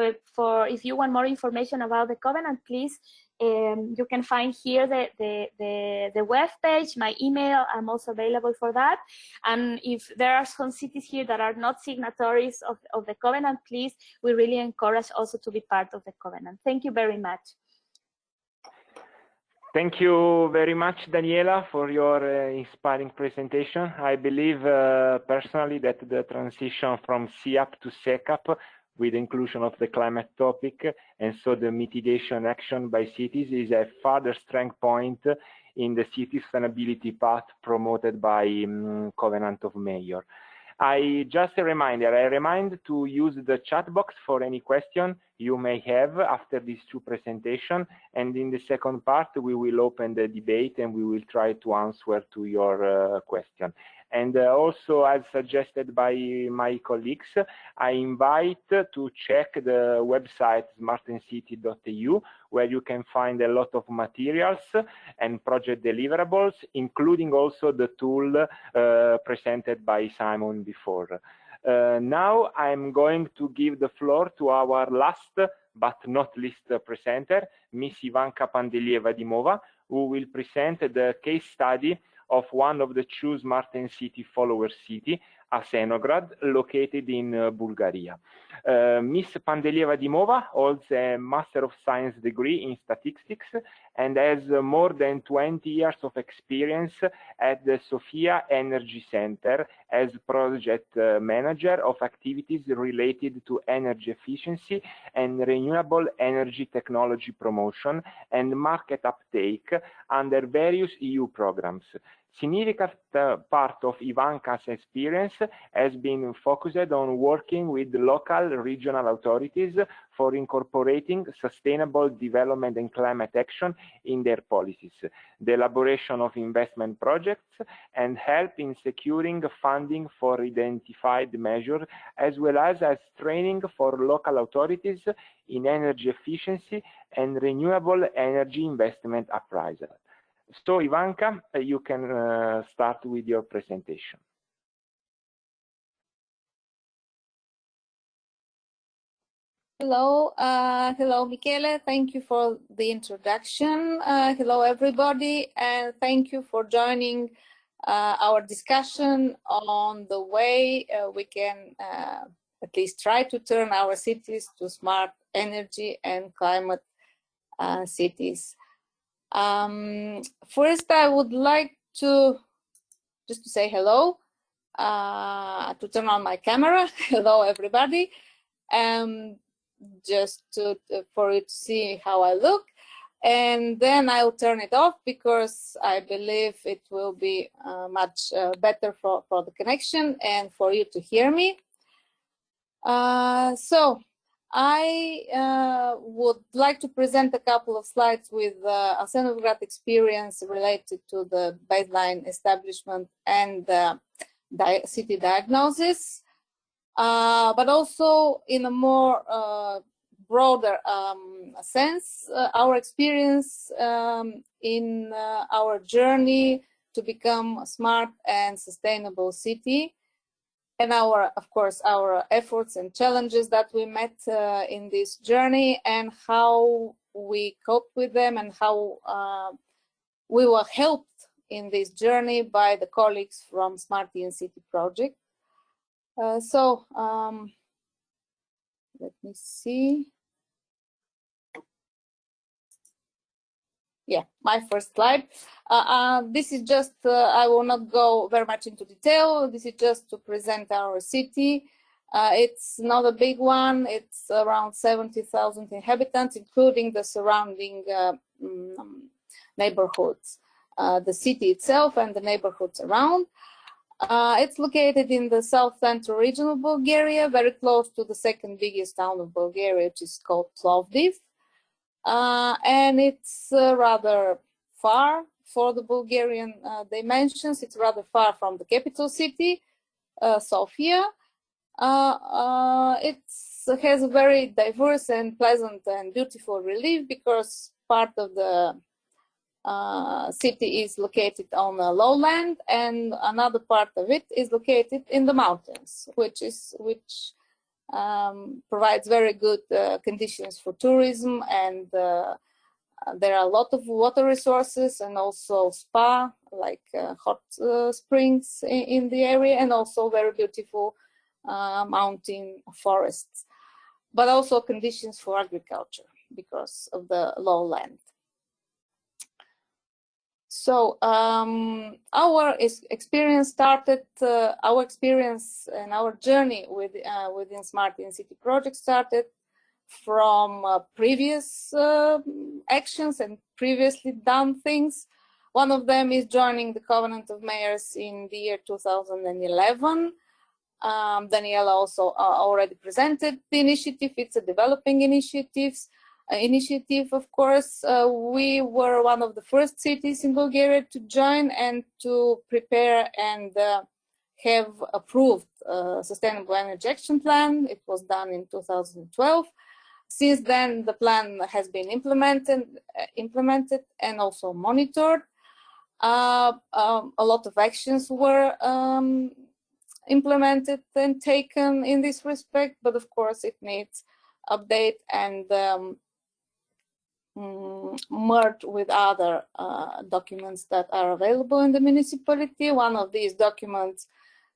Speaker 4: if you want more information about the covenant, please you can find here the web page, my email. I'm also available for that. And if there are some cities here that are not signatories of the covenant, please, we really encourage also to be part of the covenant. Thank you very much.
Speaker 2: Thank you very much, Daniela, for your inspiring presentation. I believe personally that the transition from CIAP to SECAP, with the inclusion of the climate topic, and so the mitigation action by cities, is a further strength point in the city sustainability path promoted by Covenant of Mayor. Just a reminder, I remind to use the chat box for any question you may have after these two presentations, and in the second part we will open the debate and we will try to answer to your question. And also, as suggested by my colleagues, I invite to check the website smartencity.eu, where you can find a lot of materials and project deliverables, including also the tool presented by Simon before. Now I'm going to give the floor to our last but not least presenter, Miss Ivanka Pandelieva-Dimova, who will present the case study of one of the two SmartEnCity follower city, Asenovgrad, located in Bulgaria. Miss Pandelieva-Dimova holds a Master of Science degree in Statistics and has more than 20 years of experience at the Sofia Energy Center as project manager of activities related to energy efficiency and renewable energy technology promotion and market uptake under various EU programs. Significant part of Ivanka's experience has been focused on working with local regional authorities for incorporating sustainable development and climate action in their policies, the elaboration of investment projects, and help in securing funding for identified measures, as well as training for local authorities in energy efficiency and renewable energy investment appraisal. So, Ivanka, you can start with your presentation.
Speaker 5: Hello, hello, Michele. Thank you for the introduction. Hello, everybody, and thank you for joining our discussion on the way we can at least try to turn our cities to smart energy and climate cities. First, I would like to just to say hello, to turn on my camera. Hello, everybody. Just for you to see how I look, and then I'll turn it off because I believe it will be much better for the connection and for you to hear me. So I would like to present a couple of slides with Asenovgrad experience related to the baseline establishment and city diagnosis, but also in a more broader sense, our experience in our journey to become a smart and sustainable city, and of course, our efforts and challenges that we met in this journey, and how we coped with them, and how we were helped in this journey by the colleagues from SmartEnCity project. Let me see. Yeah, my first slide. This is just, I will not go very much into detail. This is just to present our city. It's not a big one. It's around 70,000 inhabitants, including the surrounding neighborhoods, the city itself and the neighborhoods around. It's located in the south central region of Bulgaria, very close to the second biggest town of Bulgaria, which is called Plovdiv. And it's rather far for the Bulgarian dimensions. It's rather far from the capital city, Sofia. It has a very diverse and pleasant and beautiful relief, because part of the city is located on a lowland, and another part of it is located in the mountains, which provides very good conditions for tourism, and there are a lot of water resources, and also spa, like hot springs in the area, and also very beautiful mountain forests, but also conditions for agriculture because of the lowland. So our experience started, our experience and our journey within SmartEnCity project started from previous actions and previously done things. One of them is joining the Covenant of Mayors in the year 2011. Daniela also already presented the initiative. It's a developing initiative, of course. We were one of the first cities in Bulgaria to join and to prepare and have approved Sustainable Energy Action Plan. It was done in 2012. Since then, the plan has been implemented and also monitored. A lot of actions were implemented and taken in this respect, but of course it needs update and merge with other documents that are available in the municipality. One of these documents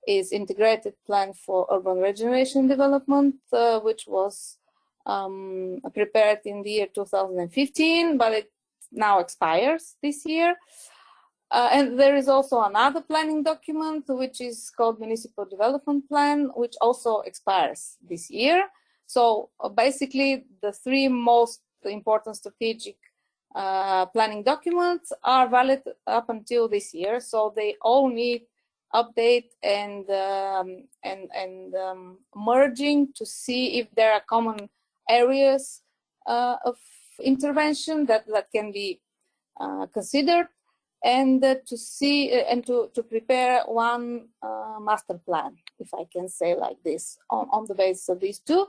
Speaker 5: is Integrated Plan for Urban Regeneration Development, which was prepared in the year 2015, but it now expires this year. And there is also another planning document, which is called Municipal Development Plan, which also expires this year. So basically, the three most important strategic planning documents are valid up until this year. So they all need update and merging to see if there are common areas of intervention that can be considered, and to see and to prepare one master plan, if I can say like this, on the basis of these two.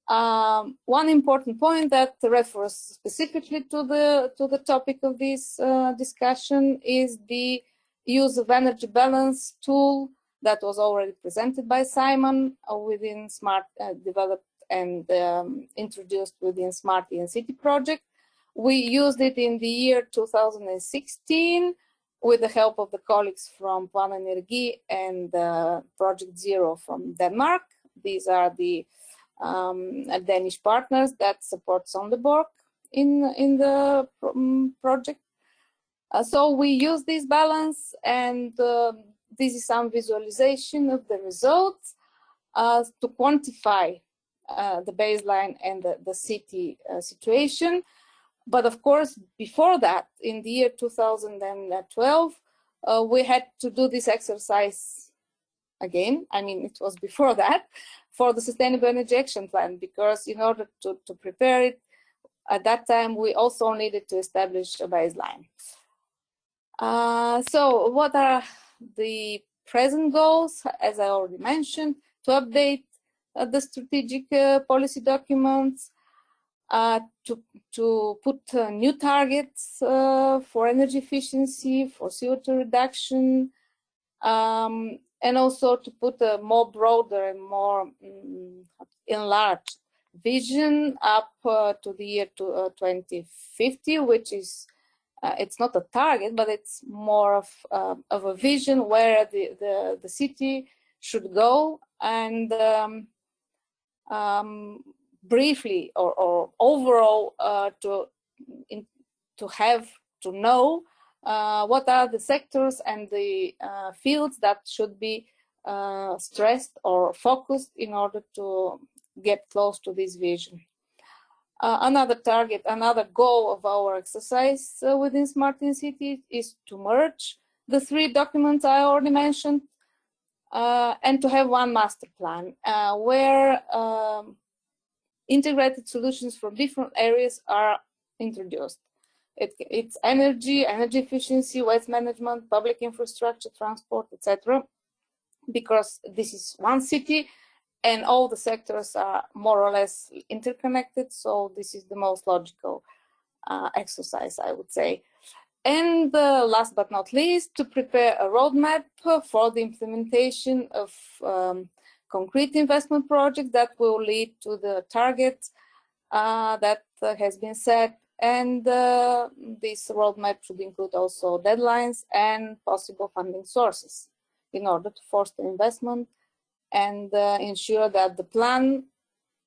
Speaker 5: One important point that refers specifically to the topic of this discussion is the use of energy balance tool that was already presented by Simon within developed and introduced within SmartEnCity project. We used it in the year 2016 with the help of the colleagues from PlanEnergi and Project Zero from Denmark. These are the Danish partners that support Sonderborg in the project. So we use this balance, and this is some visualization of the results to quantify the baseline and the city situation. But of course, before that, in the year 2012, we had to do this exercise again. I mean, it was before that, for the Sustainable Energy Action Plan, because in order to prepare it, at that time, we also needed to establish a baseline. So what are the present goals? As I already mentioned, to update the strategic policy documents, to put new targets for energy efficiency, for CO2 reduction, and also to put a more broader and more enlarged vision up to the year 2050, which is it's not a target, but it's more of a vision where the city should go. And briefly or overall to know what are the sectors and the fields that should be stressed or focused in order to get close to this vision. Another target, another goal of our exercise within SmartEnCity is to merge the three documents I already mentioned and to have one master plan where integrated solutions from different areas are introduced. It's energy efficiency, waste management, public infrastructure, transport, etc. Because this is one city and all the sectors are more or less interconnected, so this is the most logical exercise, I would say. And last but not least, to prepare a roadmap for the implementation of concrete investment projects that will lead to the targets that has been set. And this roadmap should include also deadlines and possible funding sources in order to foster investment and ensure that the plan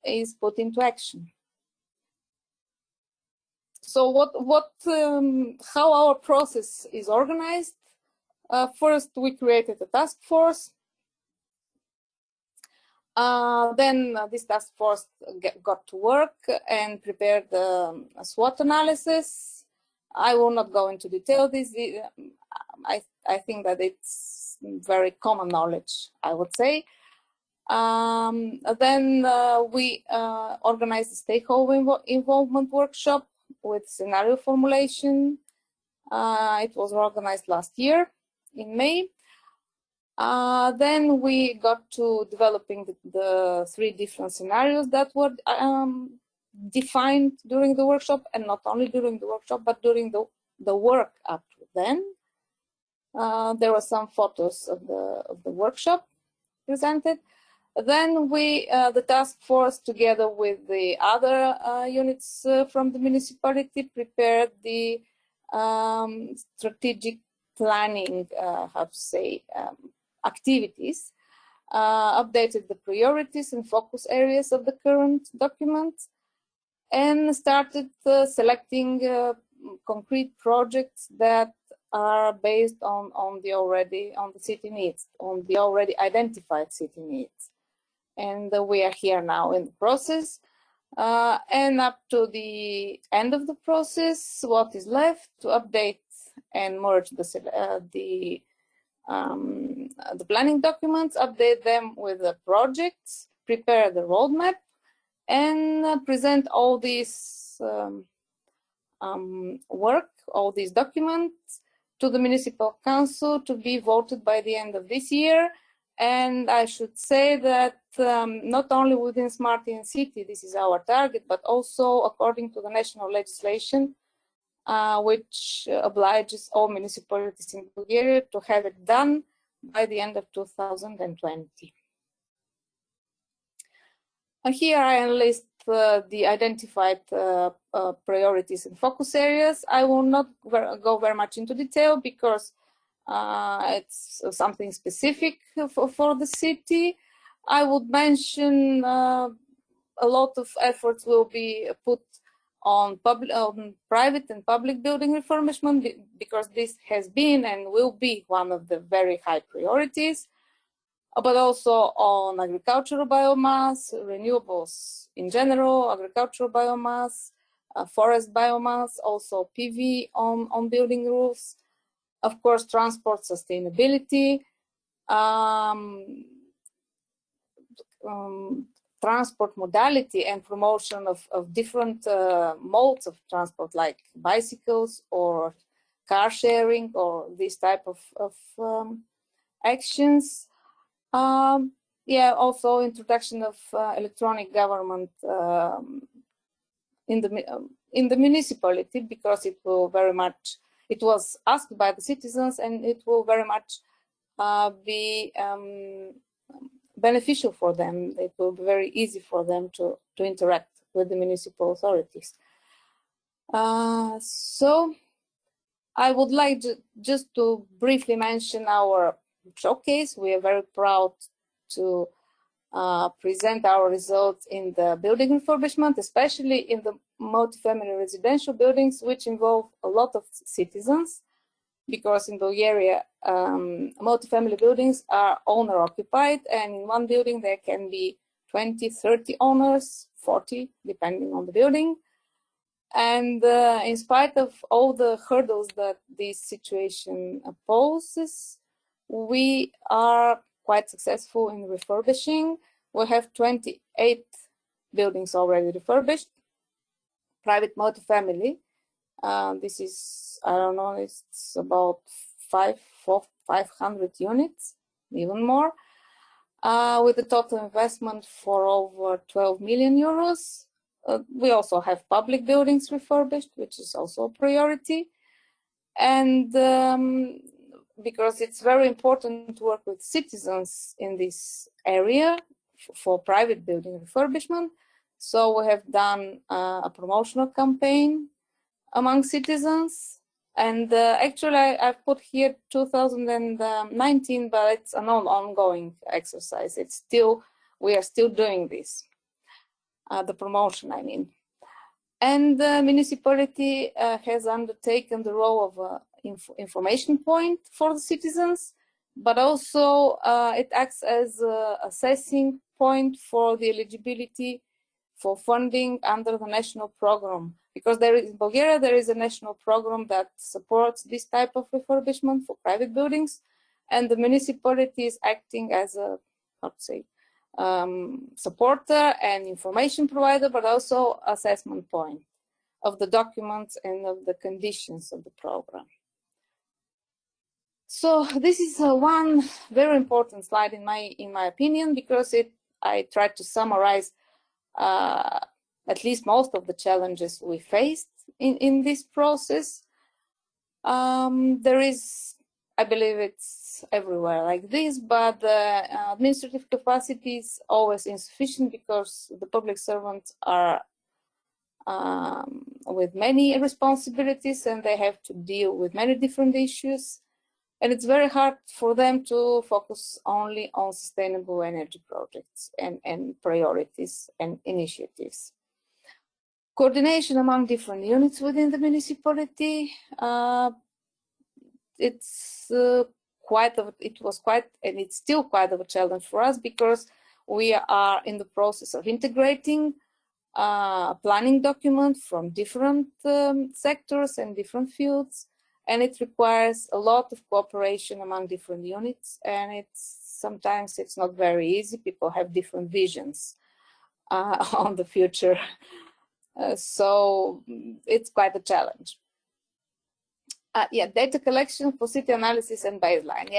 Speaker 5: is put into action. So how our process is organized? First, we created a task force. Then this task force got to work and prepared a SWOT analysis. I will not go into detail this. I think that it's very common knowledge, I would say. Then we organized a stakeholder involvement workshop with scenario formulation. It was organized last year in May. Then we got to developing the three different scenarios that were defined during the workshop, and not only during the workshop, but during the work up to then. There were some photos of the workshop presented. Then the task force, together with the other units from the municipality, prepared the strategic planning, activities, updated the priorities and focus areas of the current document, and started selecting concrete projects that are based on the city needs, on the already identified city needs. And we are here now in the process. And up to the end of the process, what is left to update and merge the planning documents, update them with the projects, prepare the roadmap, and present all this work, all these documents to the municipal council to be voted by the end of this year. And I should say that not only within SmartEnCity, this is our target, but also according to the national legislation, which obliges all municipalities in Bulgaria to have it done by the end of 2020. Here I enlist the identified priorities and focus areas. I will not go very much into detail because it's something specific for the city. I would mention a lot of efforts will be put on private and public building refurbishment, because this has been and will be one of the very high priorities, but also on agricultural biomass, renewables in general, agricultural biomass, forest biomass, also PV on building roofs, of course, transport sustainability, transport modality and promotion of different modes of transport, like bicycles or car sharing or this type of actions. Yeah, also introduction of electronic government in the municipality, because it will very much, it was asked by the citizens, and it will very much be beneficial for them. It will be very easy for them to interact with the municipal authorities. So I would like just to briefly mention our showcase. We are very proud to present our results in the building refurbishment, especially in the multifamily residential buildings, which involve a lot of citizens, because in Bulgaria, multifamily buildings are owner-occupied, and in one building there can be 20, 30 owners, 40, depending on the building. And in spite of all the hurdles that this situation poses, we are quite successful in refurbishing. We have 28 buildings already refurbished, private multifamily. This is, I don't know, it's about 500 units, even more, with a total investment for over 12 million euros. We also have public buildings refurbished, which is also a priority. And because it's very important to work with citizens in this area for private building refurbishment, so we have done a promotional campaign among citizens. And actually, I've put here 2019, but it's an ongoing exercise. It's still, we are still doing this. The promotion, I mean. And the municipality has undertaken the role of an information point for the citizens, but also it acts as an assessing point for the eligibility for funding under the national program. Because there is, in Bulgaria, there is a national program that supports this type of refurbishment for private buildings, and the municipality is acting as a, how to say, supporter and information provider, but also assessment point of the documents and of the conditions of the program. So this is one very important slide in my opinion, because I tried to summarize at least most of the challenges we faced in this process. There is, I believe it's everywhere like this, but the administrative capacity is always insufficient, because the public servants are with many responsibilities, and they have to deal with many different issues. And it's very hard for them to focus only on sustainable energy projects and priorities and initiatives. Coordination among different units within the municipality, it was quite, and it's still quite of a challenge for us, because we are in the process of integrating planning documents from different sectors and different fields, and it requires a lot of cooperation among different units, and sometimes it's not very easy. People have different visions on the future, so it's quite a challenge. Yeah, data collection for city analysis and baseline.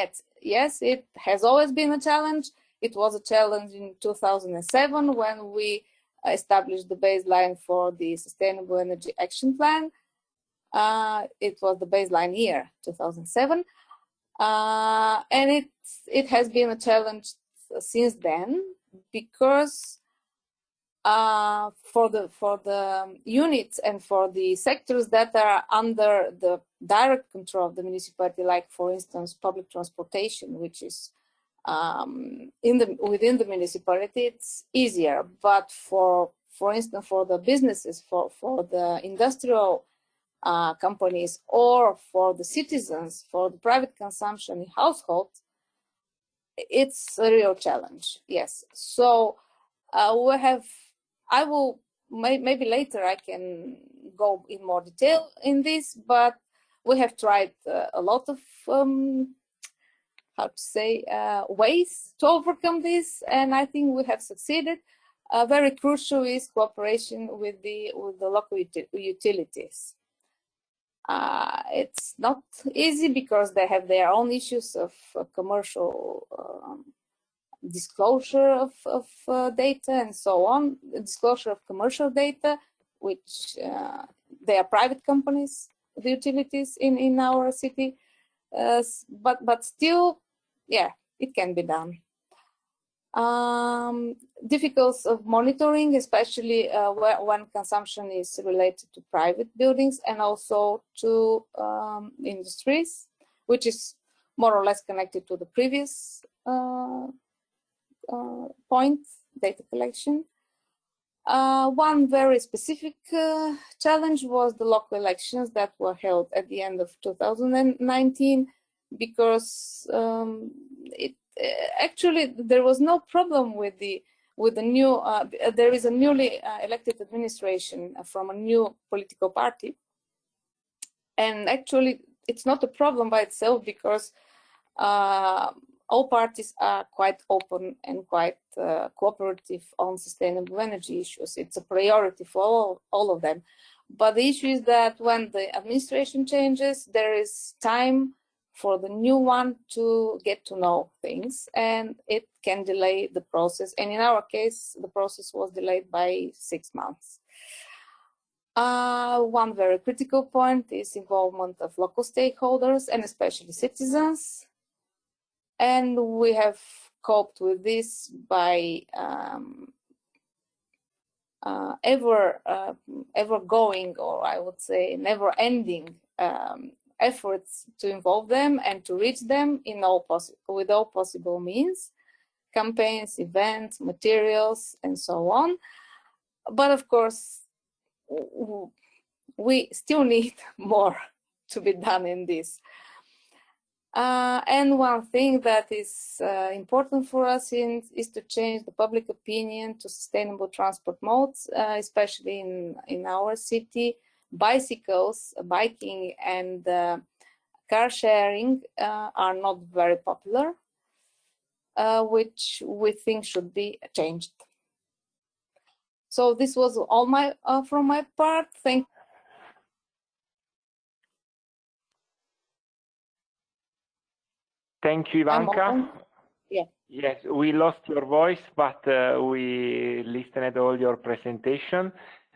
Speaker 5: Yes, it has always been a challenge. It was a challenge in 2007 when we established the baseline for the Sustainable Energy Action Plan. It was the baseline year, 2007. And it has been a challenge since then, because for the units and for the sectors that are under the direct control of the municipality, like for instance public transportation, which is within the municipality, it's easier. But for instance, for the businesses, for the industrial companies, or for the citizens, for the private consumption in households, it's a real challenge. Yes. So we have. I will maybe later I can go in more detail in this, but we have tried a lot of how to say ways to overcome this, and I think we have succeeded. Very crucial is cooperation with the local utilities. It's not easy, because they have their own issues of commercial disclosure of data and so on, disclosure of commercial data, which they are private companies, the utilities in our city, but still, yeah, it can be done. Difficulties of monitoring, especially when consumption is related to private buildings and also to industries, which is more or less connected to the previous point, data collection. One very specific challenge was the local elections that were held at the end of 2019, because actually there was no problem with the new. There is a newly elected administration from a new political party, and actually it's not a problem by itself, because all parties are quite open and quite cooperative on sustainable energy issues. It's a priority for all of them. But the issue is that when the administration changes, there is time for the new one to get to know things, and it can delay the process. And in our case, the process was delayed by 6 months. One very critical point is involvement of local stakeholders and especially citizens. And we have coped with this by ever-going, or I would say never-ending efforts to involve them and to reach them in with all possible means, campaigns, events, materials, and so on. But of course, we still need more to be done in this. And one thing that is important for us is to change the public opinion to sustainable transport modes, especially in our city. Bicycles, biking, and car sharing are not very popular, which we think should be changed. So this was all from my part. Thank you.
Speaker 2: Thank you, Ivanka.
Speaker 5: Yeah.
Speaker 2: Yes, we lost your voice, but we listened to all your presentation.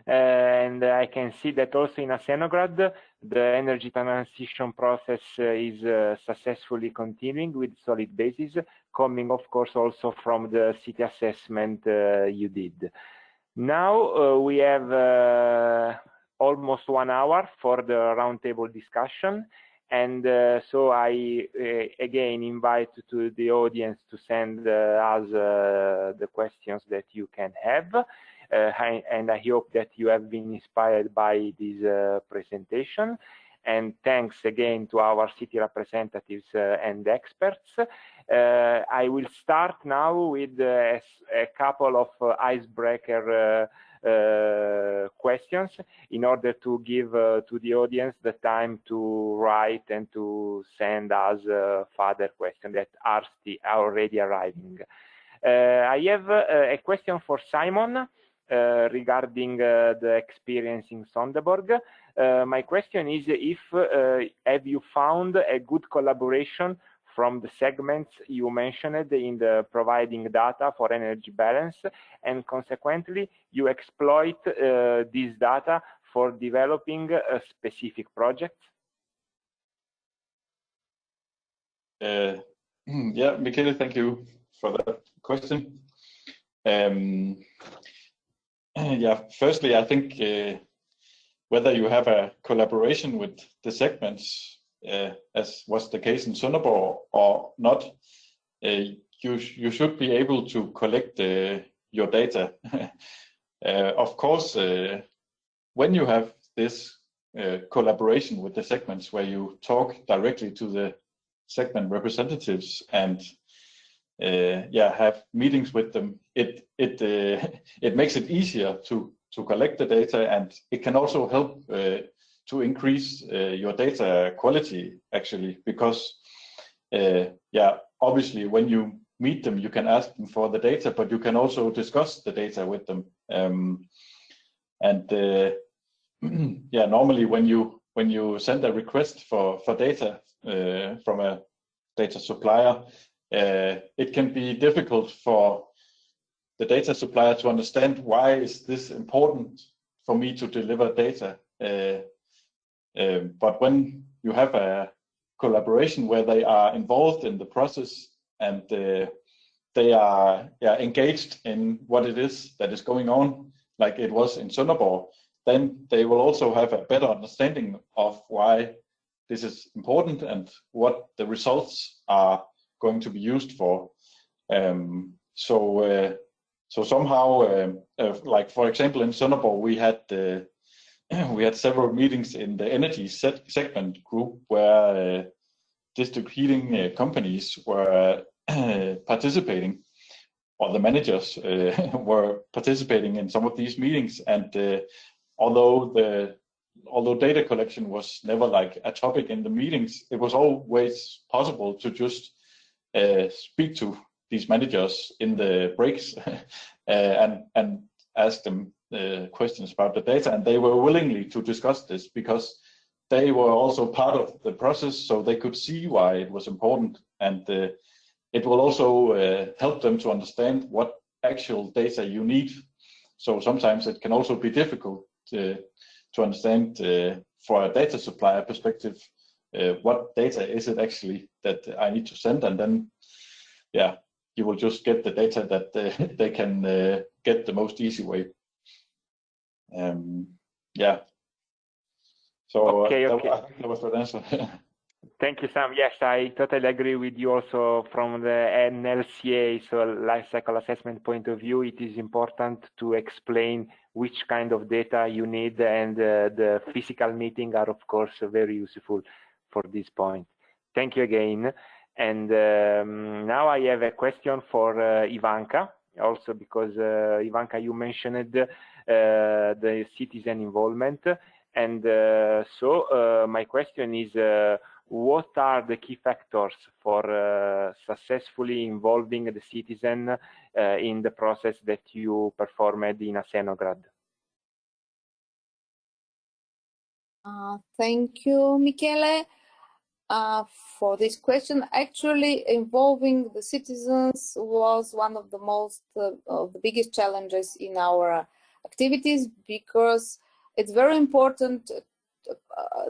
Speaker 2: And I can see that also in Asenovgrad, the energy transition process is successfully continuing with solid basis, coming, of course, also from the city assessment you did. Now we have almost 1 hour for the roundtable discussion. And so I again invite to the audience to send us the questions that you can have. And I hope that you have been inspired by this presentation. And thanks again to our city representatives and experts. I will start now with a couple of icebreaker questions in order to give to the audience the time to write and to send us further questions that are already arriving. I have a question for Simon regarding the experience in Sonderborg. My question is if have you found a good collaboration from the segments you mentioned in the providing data for energy balance, and consequently you exploit this data for developing a specific project?
Speaker 3: Yeah, Michele, thank you for that question. Yeah, firstly, I think whether you have a collaboration with the segments, as was the case in Sonderborg or not, you should be able to collect your data. Of course, when you have this collaboration with the segments where you talk directly to the segment representatives and have meetings with them, it makes it easier to collect the data, and it can also help to increase your data quality, actually, because obviously when you meet them you can ask them for the data, but you can also discuss the data with them, normally when you send a request for data from a data supplier, it can be difficult for the data supplier to understand why is this important for me to deliver data. But when you have a collaboration where they are involved in the process and they are engaged in what it is that is going on, like it was in Sonderborg, then they will also have a better understanding of why this is important and what the results are going to be used for. So somehow, like for example, in Sonderborg, we had several meetings in the energy segment group where district heating companies were participating, or the managers were participating in some of these meetings. And although data collection was never like a topic in the meetings, it was always possible to just speak to these managers in the breaks and ask them questions about the data, and they were willingly to discuss this because they were also part of the process, so they could see why it was important, and it will also help them to understand what actual data you need. So sometimes it can also be difficult to understand for a data supplier perspective what data is it actually that I need to send, and then you will just get the data that they can get the most easy way. So
Speaker 2: okay.
Speaker 3: I think that was the answer.
Speaker 2: Thank you, Sam. Yes, I totally agree with you also from the NLCA, so life cycle assessment point of view. It is important to explain which kind of data you need, and the physical meeting are of course very useful for this point. Thank you again. And now I have a question for Ivanka, also because Ivanka, you mentioned the citizen involvement, and so my question is, what are the key factors for successfully involving the citizen in the process that you performed in Asenovgrad?
Speaker 5: Thank you, Michele, for this question. Actually, involving the citizens was one of the biggest challenges in our activities, because it's very important.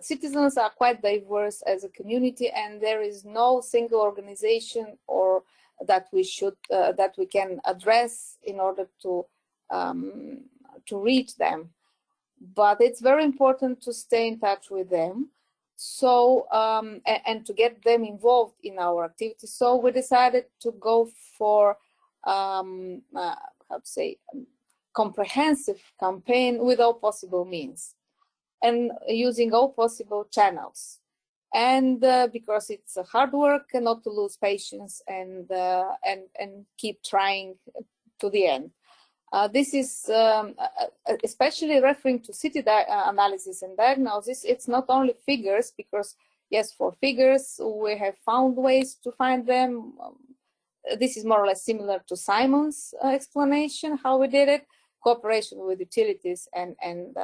Speaker 5: Citizens are quite diverse as a community, and there is no single organization or that we can address in order to reach them. But it's very important to stay in touch with them, so and to get them involved in our activities. So we decided to go for how to say, comprehensive campaign with all possible means and using all possible channels, and because it's a hard work, and not to lose patience and keep trying to the end. This is especially referring to city analysis and diagnosis. It's not only figures, because yes, for figures we have found ways to find them. This is more or less similar to Simon's explanation how we did it, cooperation with utilities and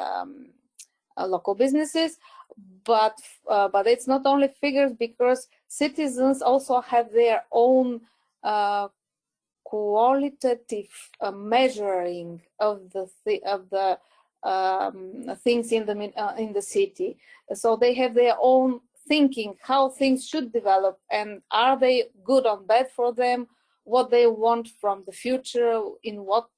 Speaker 5: local businesses, but it's not only figures, because citizens also have their own qualitative measuring of the things in the city. So they have their own thinking how things should develop, and are they good or bad for them, what they want from the future, in what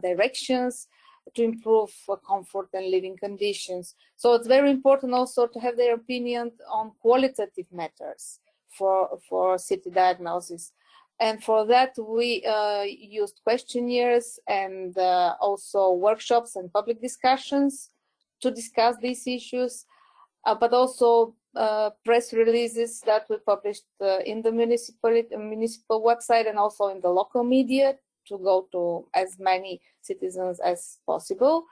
Speaker 5: directions to improve comfort and living conditions. So it's very important also to have their opinion on qualitative matters for city diagnosis. And for that we used questionnaires and also workshops and public discussions to discuss these issues, but also press releases that we published in the municipal website and also in the local media, to go to as many citizens as possible.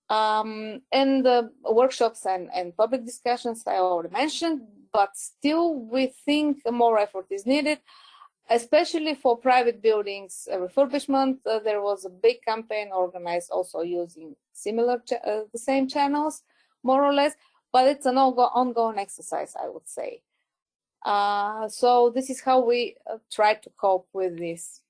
Speaker 5: And the workshops and public discussions I already mentioned, but still we think more effort is needed, especially for private buildings refurbishment. There was a big campaign organized also using similar the same channels, more or less, but it's an ongoing exercise, I would say. So this is how we try to cope with this.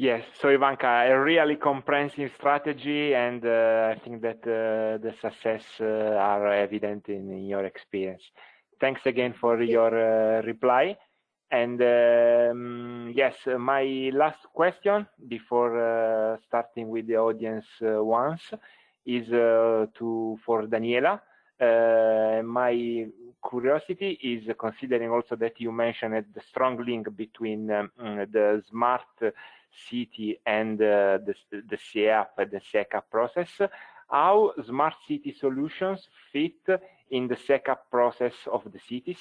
Speaker 2: Yes, so Ivanka, a really comprehensive strategy, and I think that the success are evident in your experience. Thanks again for your reply. And yes, my last question before starting with the audience ones is for Daniela. My curiosity is, considering also that you mentioned the strong link between the smart city and the SEAP, the SECAP process, how smart city solutions fit in the SECAP process of the cities?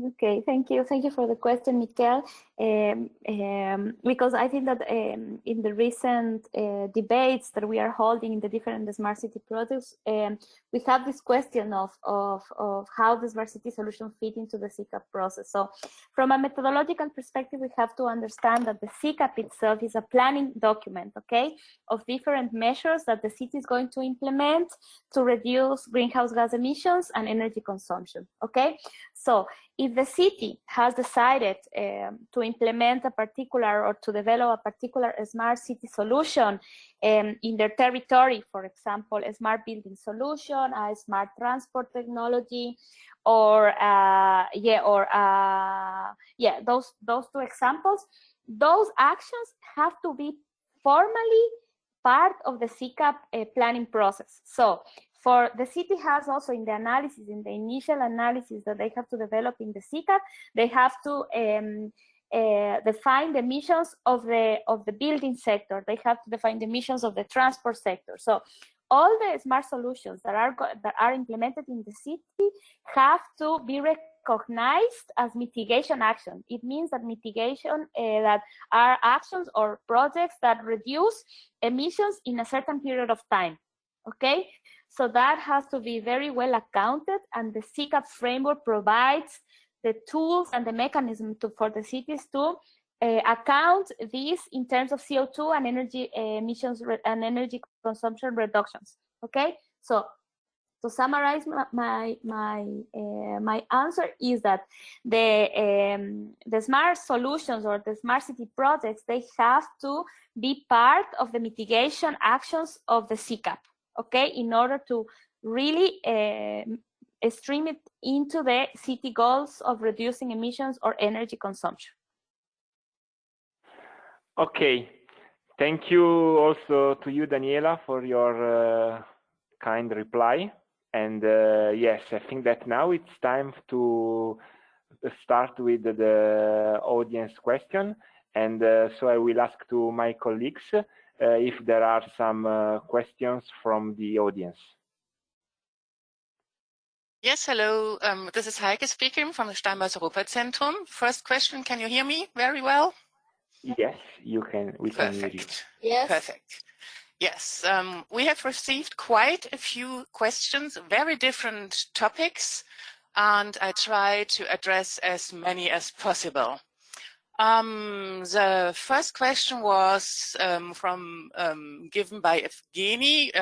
Speaker 4: Okay, thank you for the question, Michele. Because I think that in the recent debates that we are holding in the different smart city projects, we have this question of how the smart city solution fit into the SECAP process. So from a methodological perspective, we have to understand that the SECAP itself is a planning document, okay, of different measures that the city is going to implement to reduce greenhouse gas emissions and energy consumption, okay? So if the city has decided to implement a particular or to develop a particular smart city solution in their territory, for example, a smart building solution, a smart transport technology, or those two examples, those actions have to be formally part of the SECAP planning process. So for the city has also in the analysis, in the initial analysis that they have to develop in the SECAP, they have to define the emissions of the building sector. They have to define the emissions of the transport sector. So all the smart solutions that are implemented in the city have to be recognized as mitigation action. It means that mitigation that are actions or projects that reduce emissions in a certain period of time. Okay, so that has to be very well accounted, and the SECAP framework provides the tools and the mechanism for the cities to account these in terms of CO2 and energy emissions and energy consumption reductions. Okay, so to summarize my answer is that the smart solutions or the smart city projects, they have to be part of the mitigation actions of the SECAP, okay, in order to really stream it into the city goals of reducing emissions or energy consumption.
Speaker 2: Okay, thank you also to you, Daniela, for your kind reply. And yes, I think that now it's time to start with the audience question. And so I will ask to my colleagues if there are some questions from the audience.
Speaker 6: Yes, hello. This is Heike speaking from the Steinbeis Europazentrum. First question, can you hear me very well?
Speaker 2: Yes, you can. We can hear you.
Speaker 5: Yes.
Speaker 6: Perfect. Yes, we have received quite a few questions, very different topics, and I try to address as many as possible. The first question was given by Evgeny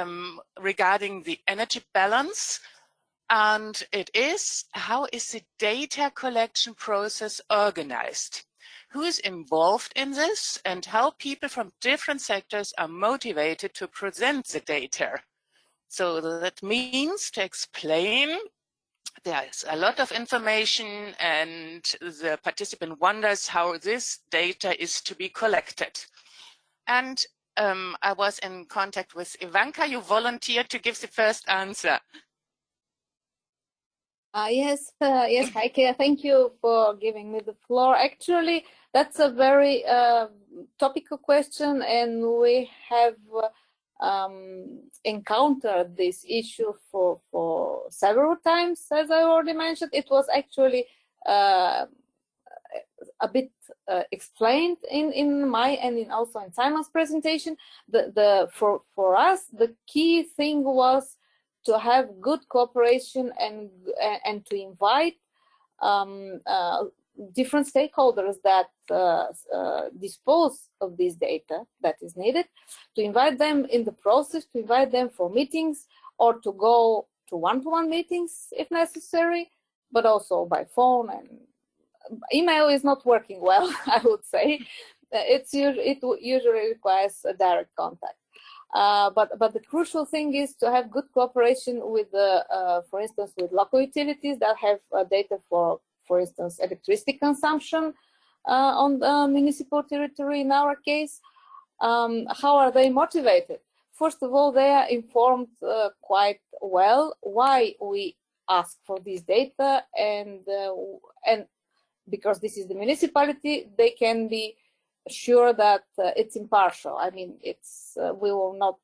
Speaker 6: regarding the energy balance. And it is, how is the data collection process organized? Who is involved in this, and how people from different sectors are motivated to present the data? So that means to explain, there's a lot of information and the participant wonders how this data is to be collected. And I was in contact with Ivanka. You volunteered to give the first answer.
Speaker 5: Yes, Heike, thank you for giving me the floor. Actually, that's a very topical question, and we have encountered this issue for several times, as I already mentioned. It was actually a bit explained in my and also in Simon's presentation. For us, the key thing was to have good cooperation and to invite different stakeholders that dispose of this data that is needed, to invite them in the process, to invite them for meetings, or to go to one-to-one meetings if necessary, but also by phone. And email is not working well, I would say. it usually requires a direct contact. But the crucial thing is to have good cooperation with for instance, with local utilities that have data for instance, electricity consumption on the municipal territory. In our case, how are they motivated? First of all, they are informed quite well why we ask for this data, and because this is the municipality, they can be sure that it's impartial. I mean, we will not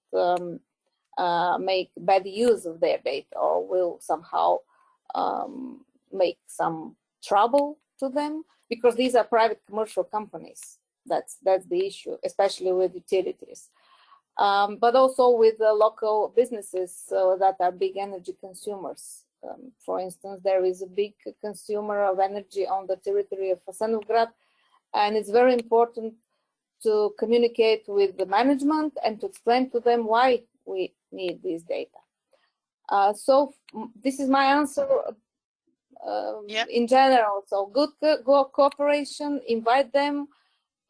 Speaker 5: make bad use of their data, or will somehow make some trouble to them, because these are private commercial companies. That's the issue, especially with utilities, but also with the local businesses that are big energy consumers. For instance, there is a big consumer of energy on the territory of Asenovgrad, and it's very important to communicate with the management and to explain to them why we need this data. So this is my answer. In general, so good cooperation, invite them,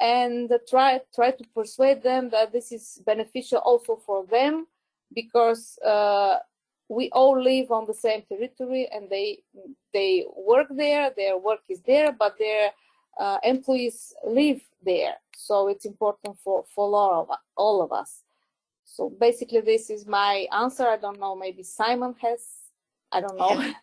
Speaker 5: and try to persuade them that this is beneficial also for them, because we all live on the same territory, and they work there, their work is there, but their employees live there. So it's important for all of us. So basically, this is my answer. I don't know, maybe Simon has, I don't know.
Speaker 6: Yeah.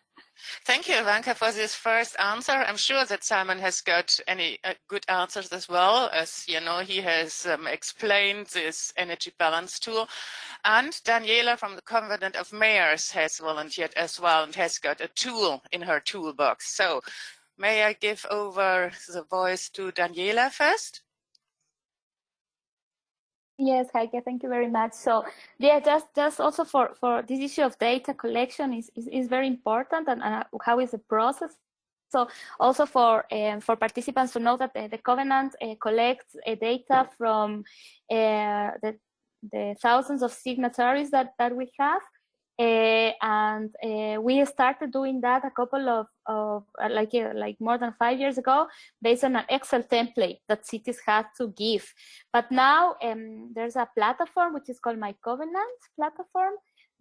Speaker 6: Thank you, Ivanka, for this first answer. I'm sure that Simon has got any good answers as well, as you know, he has explained this energy balance tool. And Daniela from the Covenant of Mayors has volunteered as well and has got a tool in her toolbox. So may I give over the voice to Daniela first?
Speaker 4: Yes, Heike, thank you very much. So yeah, just also for this issue of data collection is very important, and how is the process. So also for participants to know that the Covenant collects data from the thousands of signatories that we have. And we started doing that a couple of like more than 5 years ago, based on an Excel template that cities had to give. But now there's a platform which is called My Covenant platform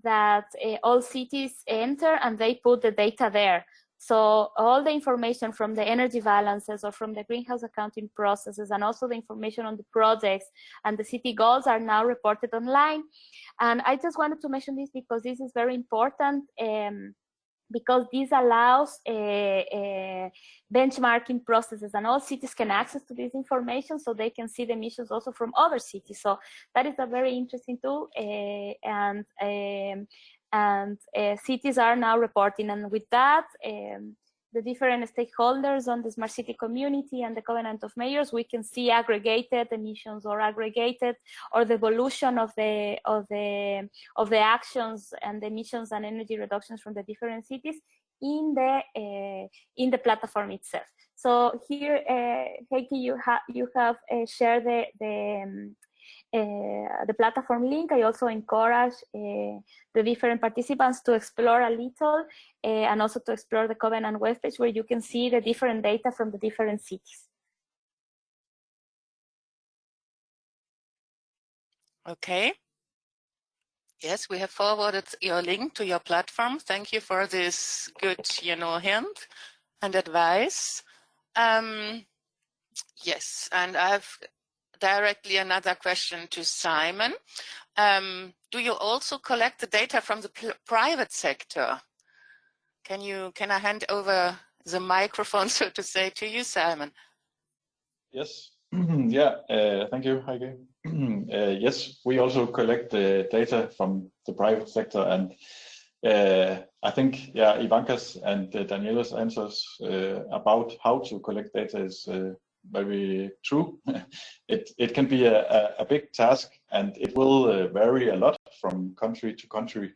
Speaker 4: that all cities enter, and they put the data there. So all the information from the energy balances or from the greenhouse accounting processes, and also the information on the projects and the city goals, are now reported online. And I just wanted to mention this because this is very important, because this allows benchmarking processes, and all cities can access to this information, so they can see the emissions also from other cities. So that is a very interesting tool, and cities are now reporting. And with that, the different stakeholders on the smart city community and the Covenant of Mayors, we can see aggregated emissions, or the evolution of the actions and the emissions and energy reductions from the different cities in the platform itself. So here, Heike, you have shared the platform link. I also encourage the different participants to explore a little, and also to explore the Covenant webpage, where you can see the different data from the different cities.
Speaker 6: Okay. Yes, we have forwarded your link to your platform. Thank you for this good, hint and advice. Yes, and I have directly another question to Simon. Do you also collect the data from the private sector? Can I hand over the microphone, so to say, to you, Simon?
Speaker 3: Yes. Yeah. Thank you, Heike. Yes, we also collect the data from the private sector, and I think, yeah, Ivanka's and Daniela's answers about how to collect data is very true. It can be a big task, and it will vary a lot from country to country,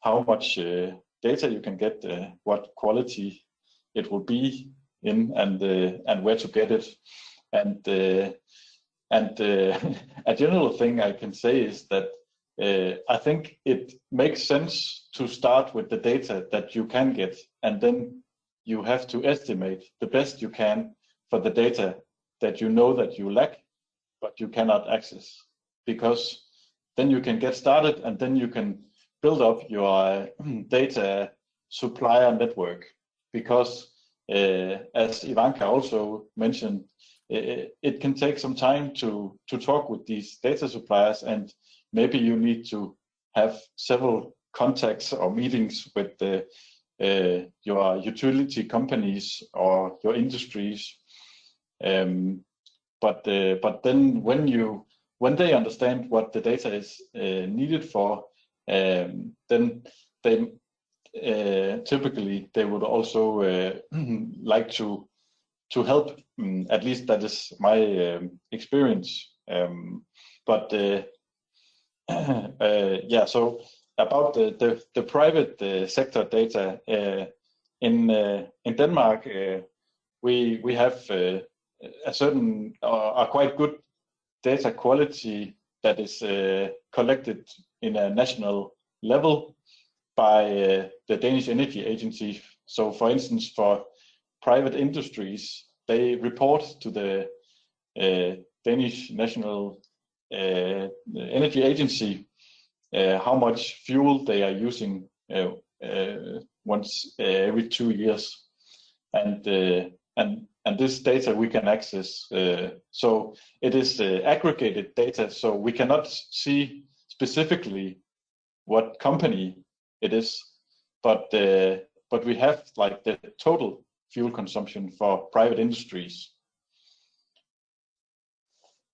Speaker 3: how much data you can get, what quality it will be in, and where to get it. And a general thing I can say is that I think it makes sense to start with the data that you can get, and then you have to estimate the best you can for the data that you know that you lack, but you cannot access, because then you can get started and then you can build up your data supplier network. Because as Ivanka also mentioned, it can take some time to talk with these data suppliers, and maybe you need to have several contacts or meetings with your utility companies or your industries. But then when they understand what the data is needed for, then they typically they would also like to help. At least that is my experience. Yeah. So about the private sector data in Denmark, we have a certain a quite good data quality that is collected in a national level by the Danish Energy Agency. So, for instance, for private industries, they report to the Danish National Energy Agency how much fuel they are using once every 2 years, and this data we can access. So it is aggregated data, so we cannot see specifically what company it is, but we have like the total fuel consumption for private industries.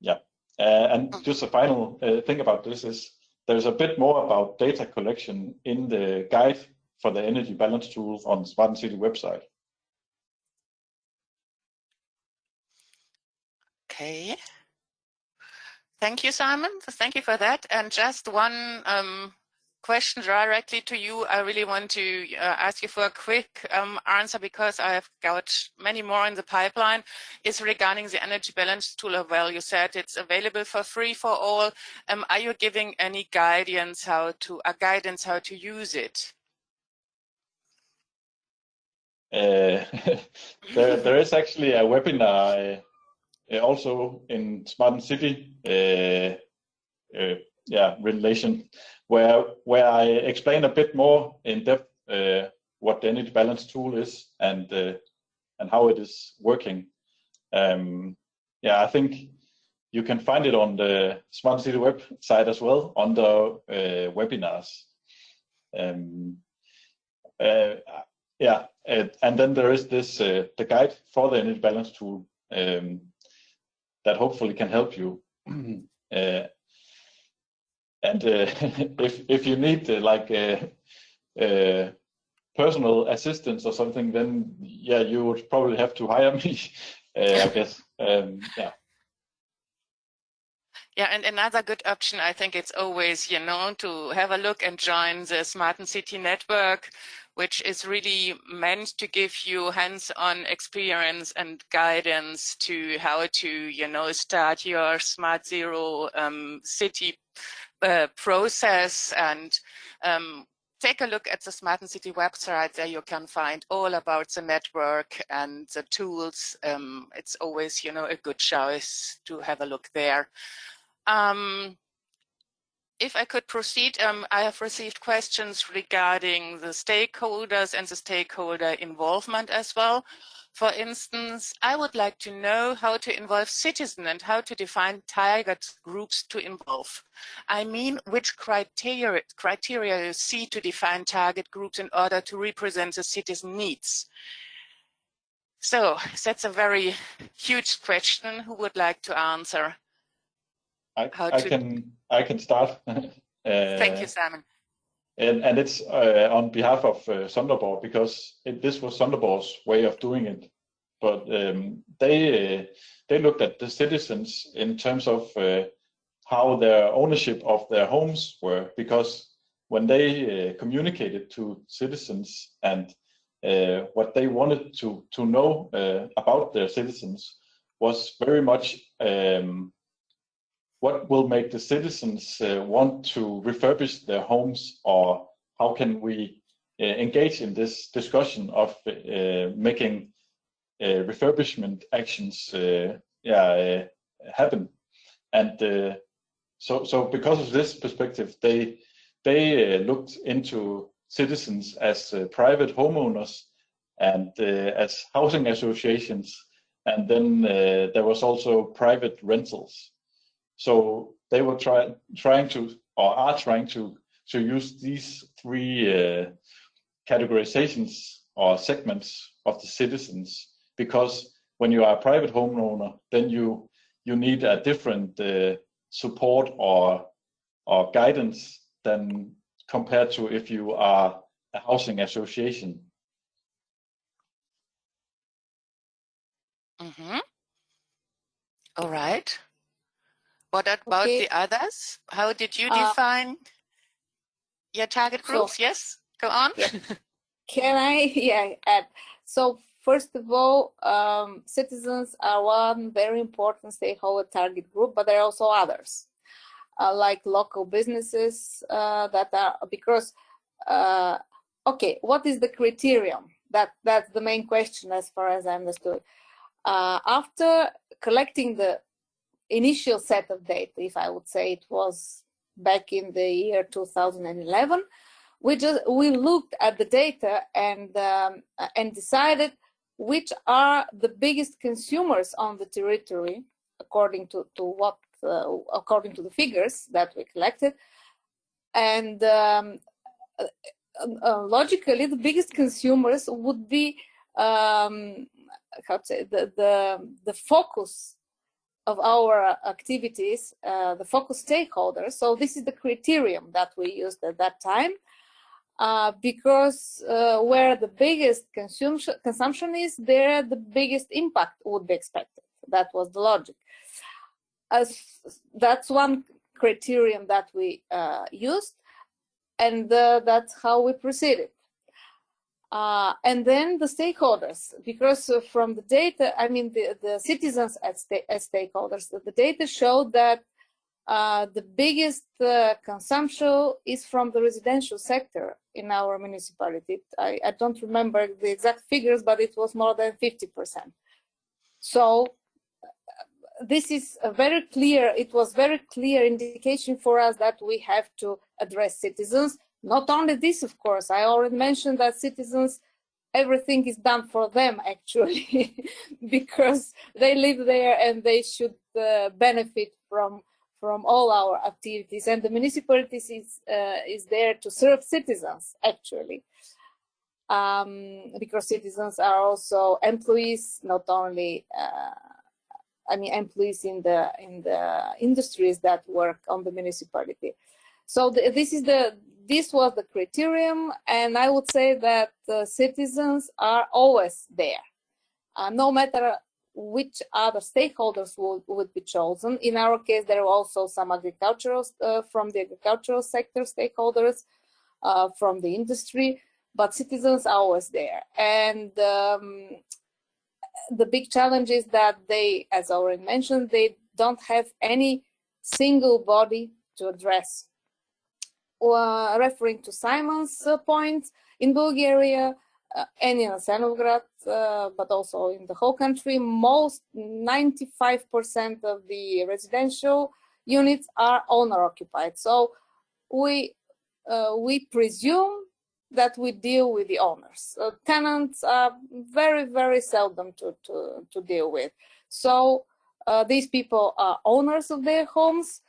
Speaker 3: Yeah, and just a final thing about this is there's a bit more about data collection in the guide for the energy balance tool on the SmartEnCity website.
Speaker 6: Okay. Thank you, Simon. Thank you for that. And just one question directly to you. I really want to ask you for a quick answer, because I have got many more in the pipeline. Is regarding the energy balance tool. Well, you said it's available for free for all. Are you giving any guidance how to use it?
Speaker 3: There is actually a webinar also in SmartEnCity relation where I explain a bit more in depth what the energy balance tool is and how it is working. I think you can find it on the SmartEnCity website as well under webinars. And then there is this the guide for the energy balance tool that hopefully can help you. If you need personal assistance or something, then you would probably have to hire me, I guess.
Speaker 6: Yeah, and another good option, I think it's always, to have a look and join the SmartEnCity network, which is really meant to give you hands-on experience and guidance to how to, start your Smart Zero city process, and take a look at the SmartEnCity website. There you can find all about the network and the tools. It's always, a good choice to have a look there. If I could proceed, I have received questions regarding the stakeholders and the stakeholder involvement as well. For instance, I would like to know how to involve citizens and how to define target groups to involve. I mean, which criteria you see to define target groups in order to represent the citizen needs. So that's a very huge question. Who would like to answer?
Speaker 3: I can start.
Speaker 6: Thank you, Simon.
Speaker 3: And it's on behalf of Sonderborg, because this was Sonderborg's way of doing it. But they looked at the citizens in terms of how their ownership of their homes were, because when they communicated to citizens and what they wanted to know about their citizens was very much what will make the citizens want to refurbish their homes, or how can we engage in this discussion of making refurbishment actions happen. And so because of this perspective, they looked into citizens as private homeowners and as housing associations, and then there was also private rentals. So they were trying to use these three categorizations or segments of the citizens, because when you are a private homeowner, then you need a different support or guidance than compared to if you are a housing association.
Speaker 6: Mm-hmm. All right. What about the others? How did you define your target groups? Yes, go on.
Speaker 5: Yeah. Can I add? So first of all, citizens are one very important stakeholder target group, but there are also others, like local businesses that are, because okay, what is the criterion? That's the main question as far as I understood. After collecting the initial set of data, if I would say it was back in the year 2011, we looked at the data and decided which are the biggest consumers on the territory according to the figures that we collected, and logically the biggest consumers would be how to say, the focus of our activities, the focus stakeholders. So this is the criterion that we used at that time, because where the biggest consumption is, there the biggest impact would be expected. That was the logic. That's one criterion that we used, and that's how we proceeded. And then the stakeholders, because from the data, I mean the citizens as stakeholders, the data showed that the biggest consumption is from the residential sector in our municipality. I don't remember the exact figures, but it was more than 50%. So this is a very clear, it was very clear indication for us that we have to address citizens. Not only this, of course, I already mentioned that citizens, everything is done for them actually, because they live there and they should benefit from all our activities, and the municipalities is there to serve citizens actually, because citizens are also employees, not only I mean employees in the industries that work on the municipality. So this was the criterion, and I would say that citizens are always there, no matter which other stakeholders would be chosen. In our case, there are also some agricultural from the agricultural sector stakeholders, from the industry, but citizens are always there. And the big challenge is that they, as already mentioned, they don't have any single body to address. Referring to Simon's point, in Bulgaria and in Asenovgrad, but also in the whole country, most 95% of the residential units are owner-occupied. So we presume that we deal with the owners. Tenants are very, very seldom to deal with. So these people are owners of their homes.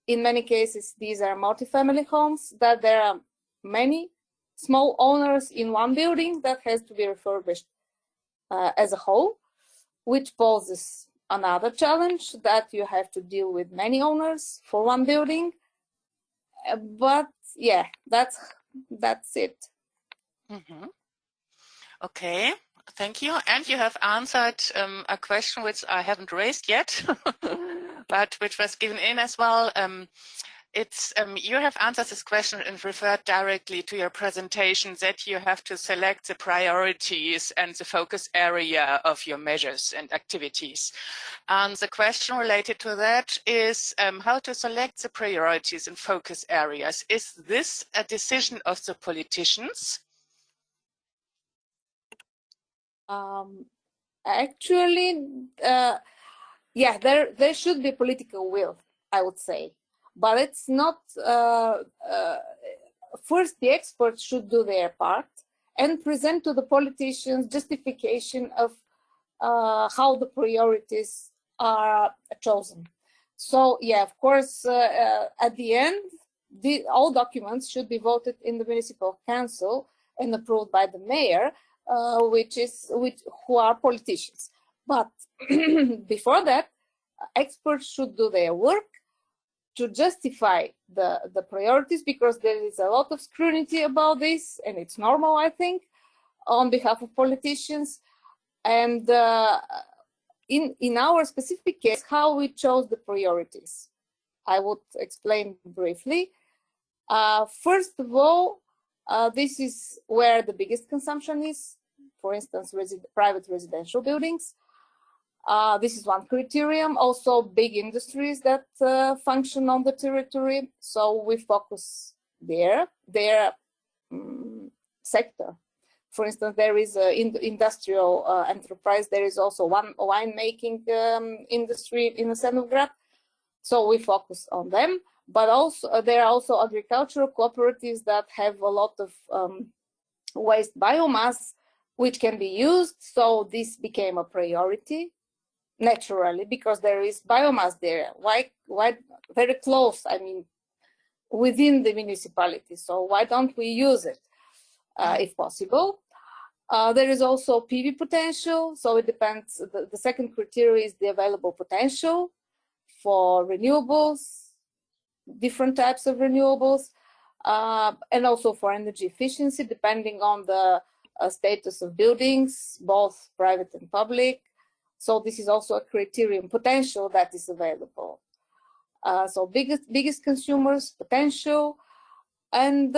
Speaker 5: In many cases, these are multifamily homes, that there are many small owners in one building that has to be refurbished as a whole, which poses another challenge, that you have to deal with many owners for one building. But yeah, that's it.
Speaker 6: Mm-hmm. Okay, thank you. And you have answered a question which I haven't raised yet, but which was given in as well. You have answered this question and referred directly to your presentation that you have to select the priorities and the focus area of your measures and activities. And the question related to that is how to select the priorities and focus areas. Is this a decision of the politicians?
Speaker 5: Actually, yeah, there should be political will I would say. But it's not, first the experts should do their part and present to the politicians justification of how the priorities are chosen. So yeah, of course, at the end, all documents should be voted in the municipal council and approved by the mayor, who are politicians. But before that, experts should do their work to justify the priorities, because there is a lot of scrutiny about this, and it's normal, I think, on behalf of politicians. And in our specific case, how we chose the priorities, I would explain briefly. First of all, this is where the biggest consumption is. For instance, private residential buildings. This is one criterion. Also, big industries that function on the territory. So we focus their sector. For instance, there is an industrial enterprise. There is also one winemaking industry in Asenovgrad. So we focus on them. But also there are also agricultural cooperatives that have a lot of waste biomass, which can be used. So this became a priority naturally, because there is biomass there. Why very close? I mean, within the municipality. So why don't we use it if possible? There is also PV potential. So it depends. The second criteria is the available potential for renewables, different types of renewables, and also for energy efficiency, depending on the status of buildings, both private and public. So this is also a criterion, potential that is available. So biggest consumers, potential, and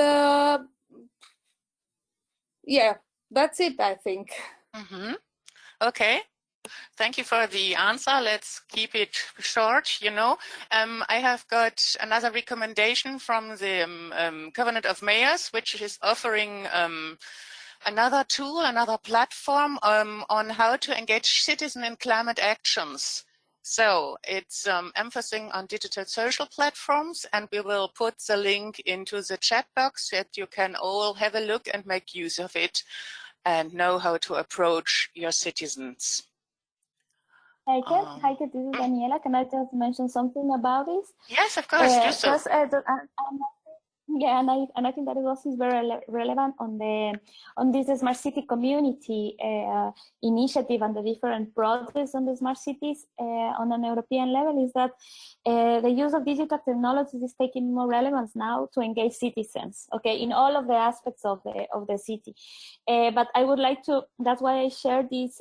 Speaker 5: yeah, that's it, I think.
Speaker 6: Mm-hmm. Okay. Thank you for the answer. Let's keep it short. I have got another recommendation from the Covenant of Mayors, which is offering another tool, another platform on how to engage citizens in climate actions. So it's emphasizing on digital social platforms, and we will put the link into the chat box so that you can all have a look and make use of it and know how to approach your citizens.
Speaker 4: Hi, this is Daniela. Can I just mention something about this?
Speaker 6: Yes, of course. Do so.
Speaker 4: Yeah, and I think that also is very relevant on this smart city community initiative and the different projects on the smart cities on an European level, is that the use of digital technologies is taking more relevance now to engage citizens, okay, in all of the aspects of the city. But I would like to, that's why I share this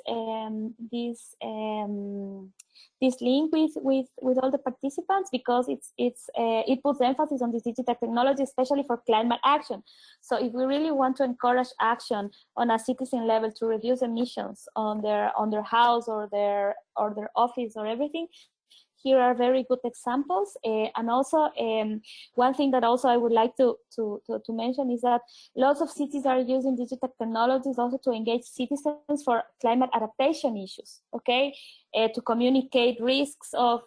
Speaker 4: link with all the participants, because it puts emphasis on this digital technology, especially for climate action. So if we really want to encourage action on a citizen level to reduce emissions on their house or their office or everything, here are very good examples. And also one thing that also I would like to mention is that lots of cities are using digital technologies also to engage citizens for climate adaptation issues, okay? To communicate risks of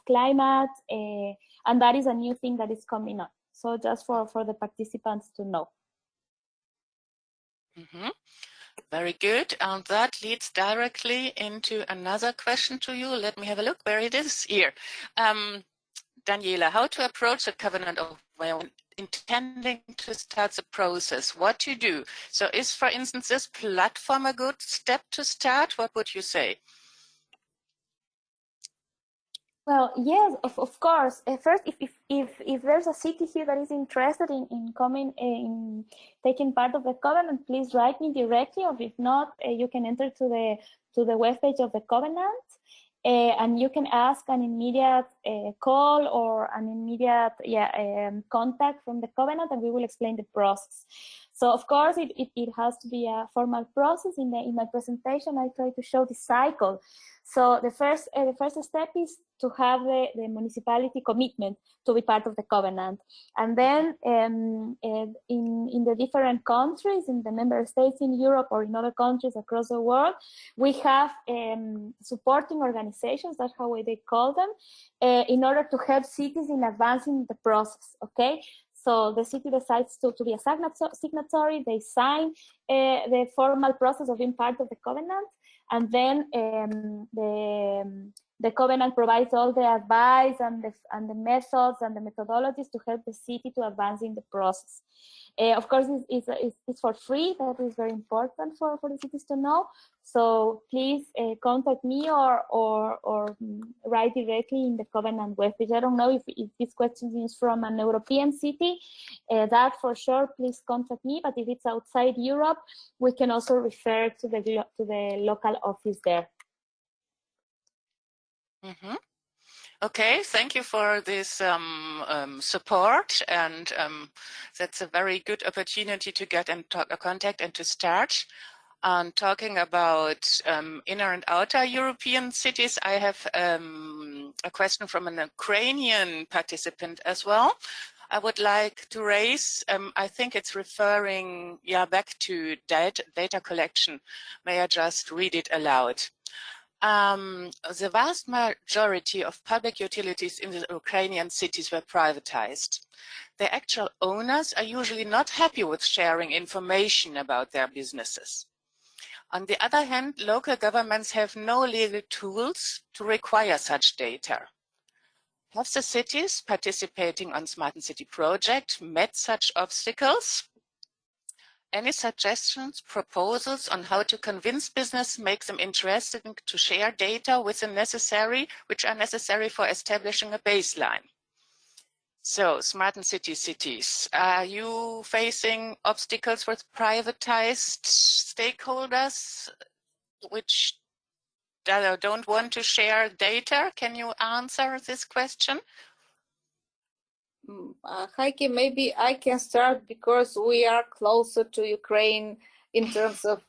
Speaker 4: climate, and that is a new thing that is coming up. So just for the participants to know.
Speaker 6: Mm-hmm. Very good. And that leads directly into another question to you. Let me have a look where it is here. Daniela, how to approach the Covenant of Mayors intending to start the process? What to do? So is, for instance, this platform a good step to start? What would you say?
Speaker 4: Well, yes, of course. First, if there's a city here that is interested in coming in taking part of the covenant, please write me directly, or if not, you can enter to the webpage of the covenant, and you can ask an immediate call or an immediate contact from the covenant, and we will explain the process. So of course, it has to be a formal process. In my presentation, I try to show the cycle. So the first step is to have the municipality commitment to be part of the covenant. And then in the different countries, in the member states in Europe or in other countries across the world, we have supporting organizations, that's how they call them, in order to help cities in advancing the process, okay? So the city decides to be a signatory, they sign the formal process of being part of the covenant, and then the covenant provides all the advice and the methods and the methodologies to help the city to advance in the process. Of course, it's for free. That is very important for the cities to know. So please contact me or write directly in the covenant webpage. I don't know if this question is from an European city. That for sure, please contact me. But if it's outside Europe, we can also refer to the local office there.
Speaker 6: Mm-hmm. Okay, thank you for this support, and that's a very good opportunity to get in contact and to start. And talking about inner and outer European cities, I have a question from an Ukrainian participant as well. I would like to raise, I think it's referring back to data collection. May I just read it aloud? The vast majority of public utilities in the Ukrainian cities were privatized. The actual owners are usually not happy with sharing information about their businesses. On the other hand, local governments have no legal tools to require such data. Have the cities participating on SmartEnCity project met such obstacles? Any suggestions, proposals on how to convince business, make them interested to share data which are necessary for establishing a baseline? So, SmartEnCity cities, are you facing obstacles with privatized stakeholders which don't want to share data? Can you answer this question?
Speaker 5: Heike, maybe I can start because we are closer to Ukraine in terms of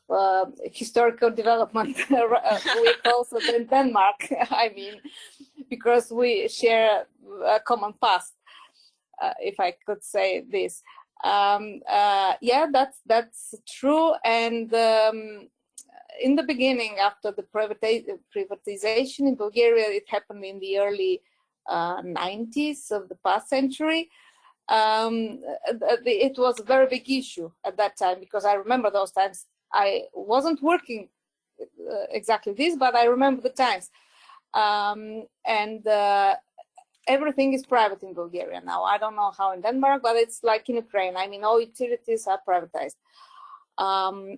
Speaker 5: historical development. We're closer than Denmark, I mean, because we share a common past, if I could say this. Yeah, that's true. And in the beginning, after the privatization in Bulgaria, it happened in the early 90s of the past century. It was a very big issue at that time, because I remember those times. I wasn't working exactly this, but I remember the times. Everything is private in Bulgaria now. I don't know how in Denmark, but it's like in Ukraine. I mean, all utilities are privatized.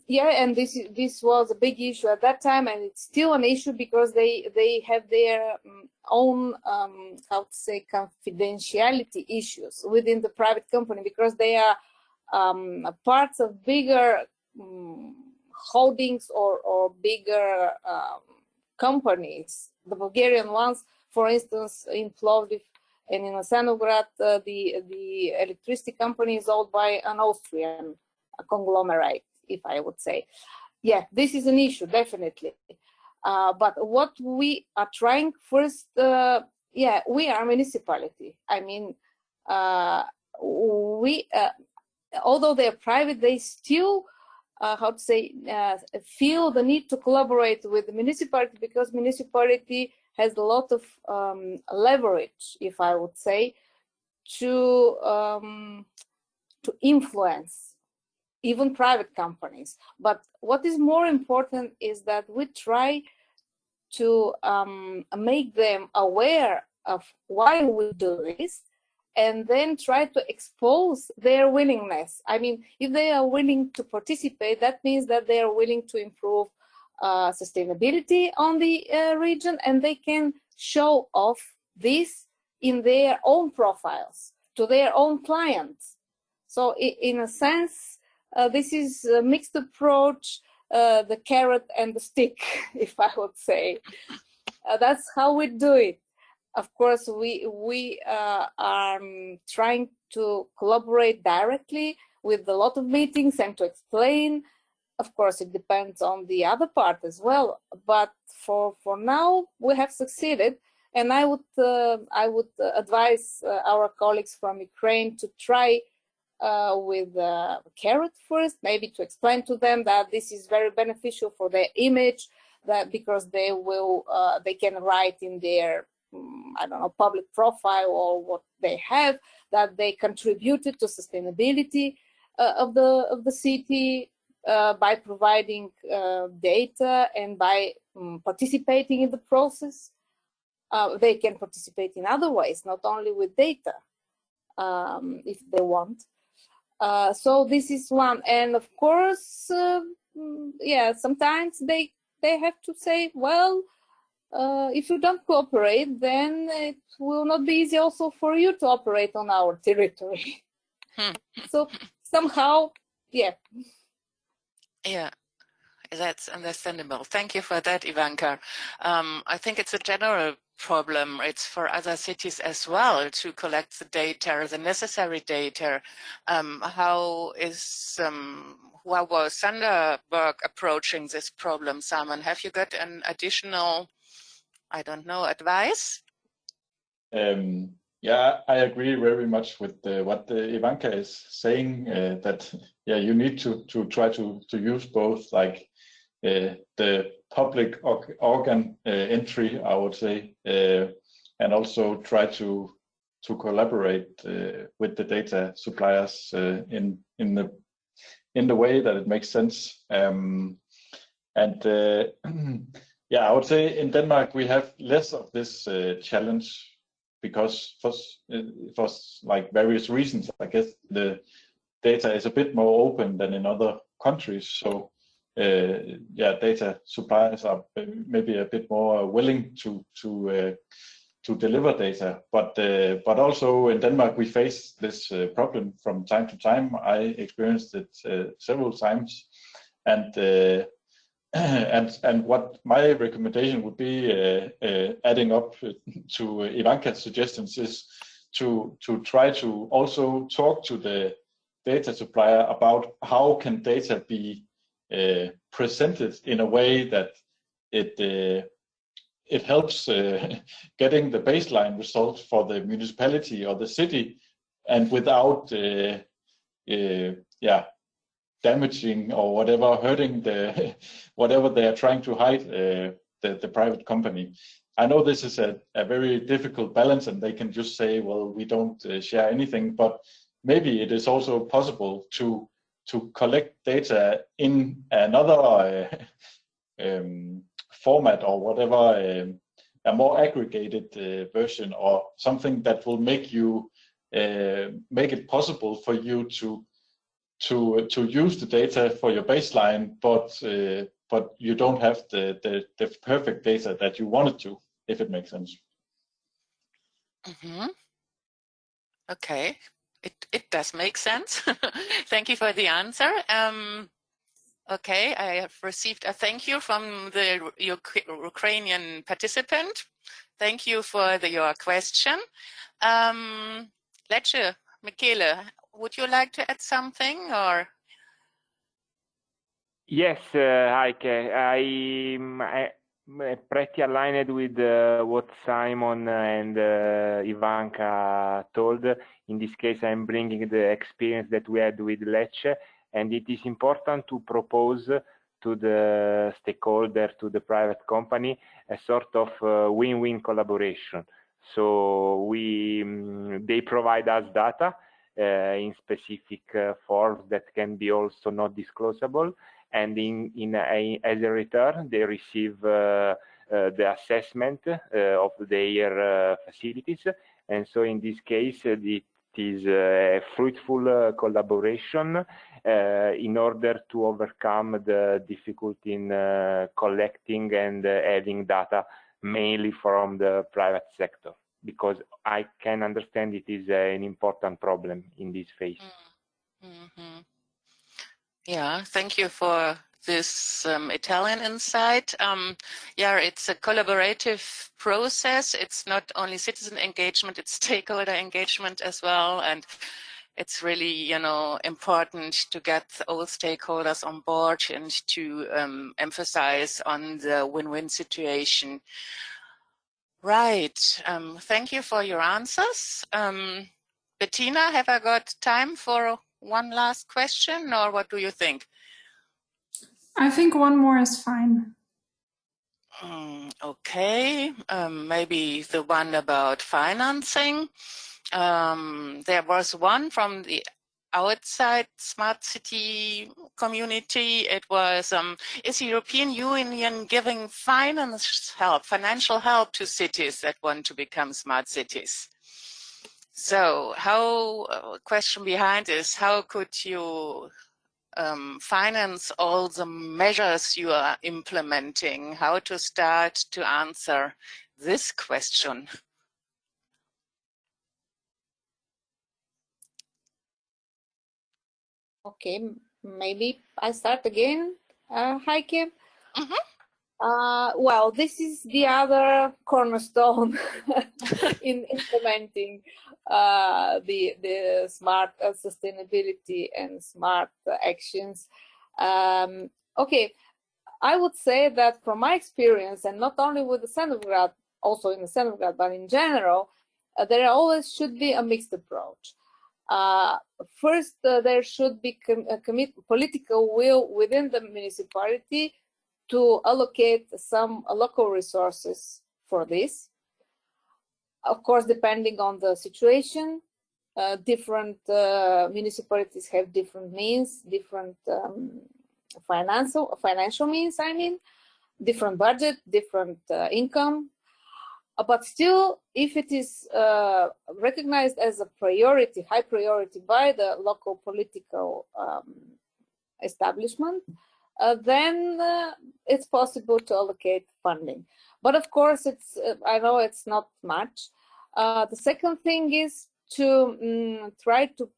Speaker 5: Yeah, and this was a big issue at that time, and it's still an issue because they have their own how to say confidentiality issues within the private company, because they are parts of bigger holdings or bigger companies. The Bulgarian ones, for instance, in Plovdiv and in Asenovgrad, the electricity company is owned by an Austrian conglomerate, if I would say. Yeah, this is an issue, definitely. But what we are trying first, yeah, we are a municipality. I mean, although they're private, they still, how to say, feel the need to collaborate with the municipality, because municipality has a lot of leverage, if I would say, to influence even private companies. But what is more important is that we try to make them aware of why we do this, and then try to expose their willingness. I mean, if they are willing to participate, that means that they are willing to improve sustainability on the region, and they can show off this in their own profiles to their own clients. So in a sense, this is a mixed approach, the carrot and the stick, if I would say. That's how we do it. Of course, we are trying to collaborate directly with a lot of meetings and to explain. Of course, it depends on the other part as well. But for now, we have succeeded, and I would advise our colleagues from Ukraine to try with carrot first, maybe to explain to them that this is very beneficial for their image, that because they will they can write in their I don't know, public profile or what they have, that they contributed to sustainability of the city by providing data and by participating in the process. They can participate in other ways, not only with data, if they want. So this is one, and of course, yeah, sometimes they have to say, well, if you don't cooperate, then it will not be easy also for you to operate on our territory. So somehow, yeah.
Speaker 6: Yeah, that's understandable. Thank you for that, Ivanka. I think it's a general problem. It's for other cities as well to collect the data, the necessary data. How was Sonderborg approaching this problem, Simon? Have you got an additional, I don't know, advice?
Speaker 3: Yeah, I agree very much with what Ivanka is saying, that yeah, you need to try to use both, like the public organ entry, I would say, and also try to collaborate with the data suppliers in the way that it makes sense. And yeah, I would say in Denmark we have less of this challenge, because for like various reasons. I guess the data is a bit more open than in other countries. So yeah, data suppliers are maybe a bit more willing to deliver data. But also in Denmark we face this problem from time to time. I experienced it several times, and what my recommendation would be, adding up to Ivanka's suggestions, is to try to also talk to the data supplier about how can data be presented in a way that it helps getting the baseline result for the municipality or the city, and without yeah, damaging or whatever, hurting the whatever they are trying to hide, the private company. I know this is a very difficult balance, and they can just say, well, we don't share anything, but maybe it is also possible to collect data in another format or whatever, a more aggregated version, or something that will make it possible for you to use the data for your baseline, but you don't have the perfect data that you wanted to, if it makes sense.
Speaker 6: Mm-hmm. Okay, it does make sense. Thank you for the answer. Okay, I have received a thank you from the Ukrainian participant. Thank you for your question. Lecce, Michele, would you like to add something, or?
Speaker 2: Yes, Heike, I'm pretty aligned with what Simon and Ivanka told. In this case, I'm bringing the experience that we had with Lecce, and it is important to propose to the stakeholder, to the private company, a sort of win-win collaboration. So they provide us data in specific forms that can be also not disclosable, and as a return they receive the assessment of their facilities. And so in this case it is a fruitful collaboration in order to overcome the difficulty in collecting and having data mainly from the private sector, because I can understand it is an important problem in this phase.
Speaker 6: Mm-hmm. Yeah, thank you for this Italian insight. Yeah, it's a collaborative process. It's not only citizen engagement, it's stakeholder engagement as well. And it's really, you know, important to get all stakeholders on board and to emphasize on the win-win situation. Right. Thank you for your answers. Bettina, have I got time for one last question, or what do you think?
Speaker 1: I think one more is fine.
Speaker 6: Okay, maybe the one about financing. There was one from the outside smart city community. It was, is the European Union giving financial help to cities that want to become smart cities? So how, question behind is, how could you finance all the measures you are implementing? How to start to answer this question?
Speaker 5: Okay, maybe I start again, Heike. Well, this is the other cornerstone in implementing the smart sustainability and smart actions. Okay, I would say that from my experience, and not only with the Asenovgrad, also in the Asenovgrad, but in general, there always should be a mixed approach. First, there should be political will within the municipality to allocate some local resources for this. Of course, depending on the situation, different municipalities have different means, different financial means, I mean, different budget, different income. But still, if it is recognized as a priority, high priority by the local political establishment, then it's possible to allocate funding. But of course, it's I know it's not much. The second thing is to try to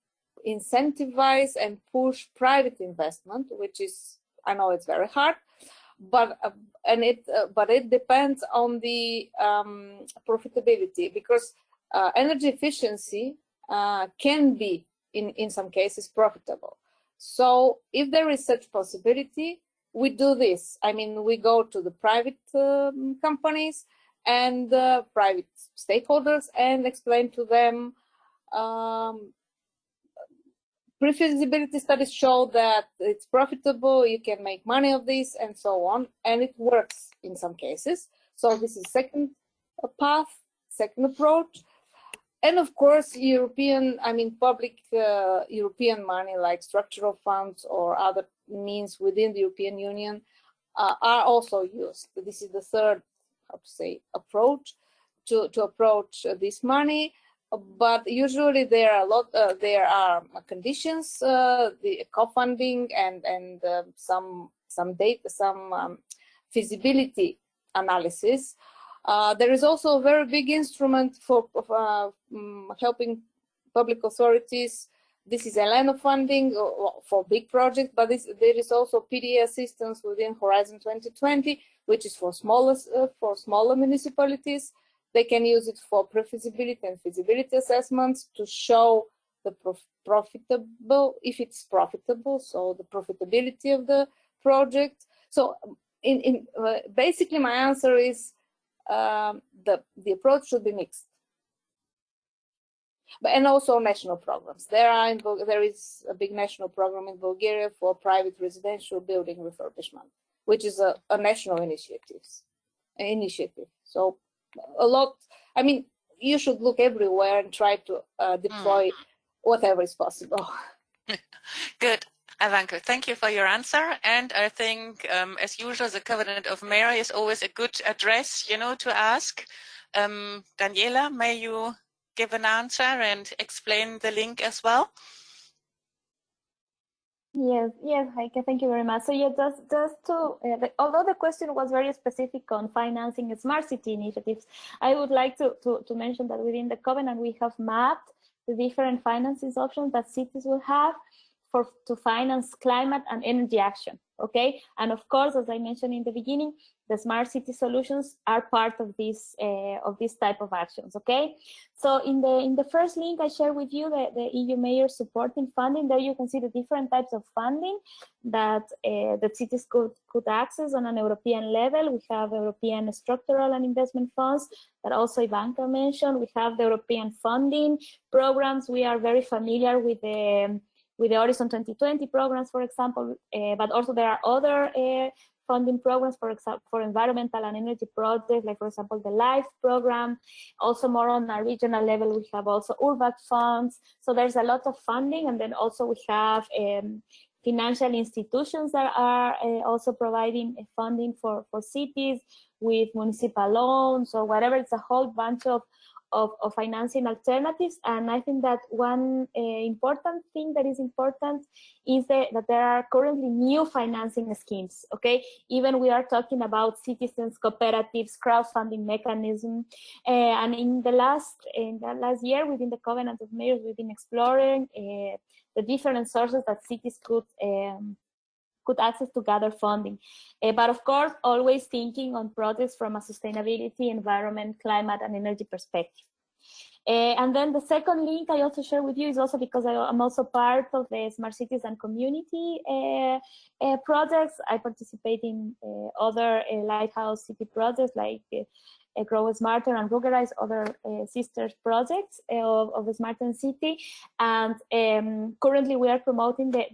Speaker 5: incentivize and push private investment, which is, I know it's very hard, but it depends on the profitability, because energy efficiency can be in some cases profitable. So if there is such possibility, we do this. I mean, we go to the private companies and private stakeholders and explain to them pre-feasibility studies show that it's profitable, you can make money of this, and so on, and it works in some cases. So this is second path, second approach. And of course, public European money like structural funds or other means within the European Union are also used. This is the third, how to say, approach to approach this money. But usually there are conditions, the co-funding and some data, some feasibility analysis. There is also a very big instrument for helping public authorities. This is ELENO funding for big projects, but there is also PDA assistance within Horizon 2020, which is for smaller municipalities. They can use it for pre-feasibility and feasibility assessments to show the profitable, if it's profitable, so the profitability of the project. So basically my answer is the approach should be mixed. And also national programs. There is a big national program in Bulgaria for private residential building refurbishment, which is a national initiative. So a lot, I mean, you should look everywhere and try to deploy whatever is possible.
Speaker 6: Good. Ivanka, thank you for your answer. And I think, as usual, the Covenant of Merit is always a good address, to ask. Daniela, may you give an answer and explain the link as well?
Speaker 4: Yes, Heike, thank you very much. So yeah, just to, although the question was very specific on financing smart city initiatives, I would like to mention that within the Covenant we have mapped the different financing options that cities will have to finance climate and energy action. Okay, and of course, as I mentioned in the beginning, the smart city solutions are part of this type of actions. Okay, so in the first link I share with you the EU Mayor supporting funding. There you can see the different types of funding that cities could access on an European level. We have European structural and investment funds that also Ivanka mentioned. We have the European funding programs. We are very familiar with the Horizon 2020 programs, for example, but also there are other funding programs, for example, for environmental and energy projects, like for example, the LIFE program. Also more on a regional level, we have also URBAC funds. So there's a lot of funding, and then also we have financial institutions that are also providing funding for cities with municipal loans or whatever. It's a whole bunch of financing alternatives. And I think that one important thing that is important is that there are currently new financing schemes. Okay, even we are talking about citizens cooperatives, crowdfunding mechanism, and in the last year within the Covenant of Mayors, we've been exploring the different sources that cities could access to gather funding. But of course, always thinking on projects from a sustainability, environment, climate, and energy perspective. And then the second link I also share with you is also because I'm also part of the Smart Cities and Community projects. I participate in other Lighthouse City projects like Grow Smarter and Rugerize, other sister projects of the SmartEnCity. And currently we are promoting the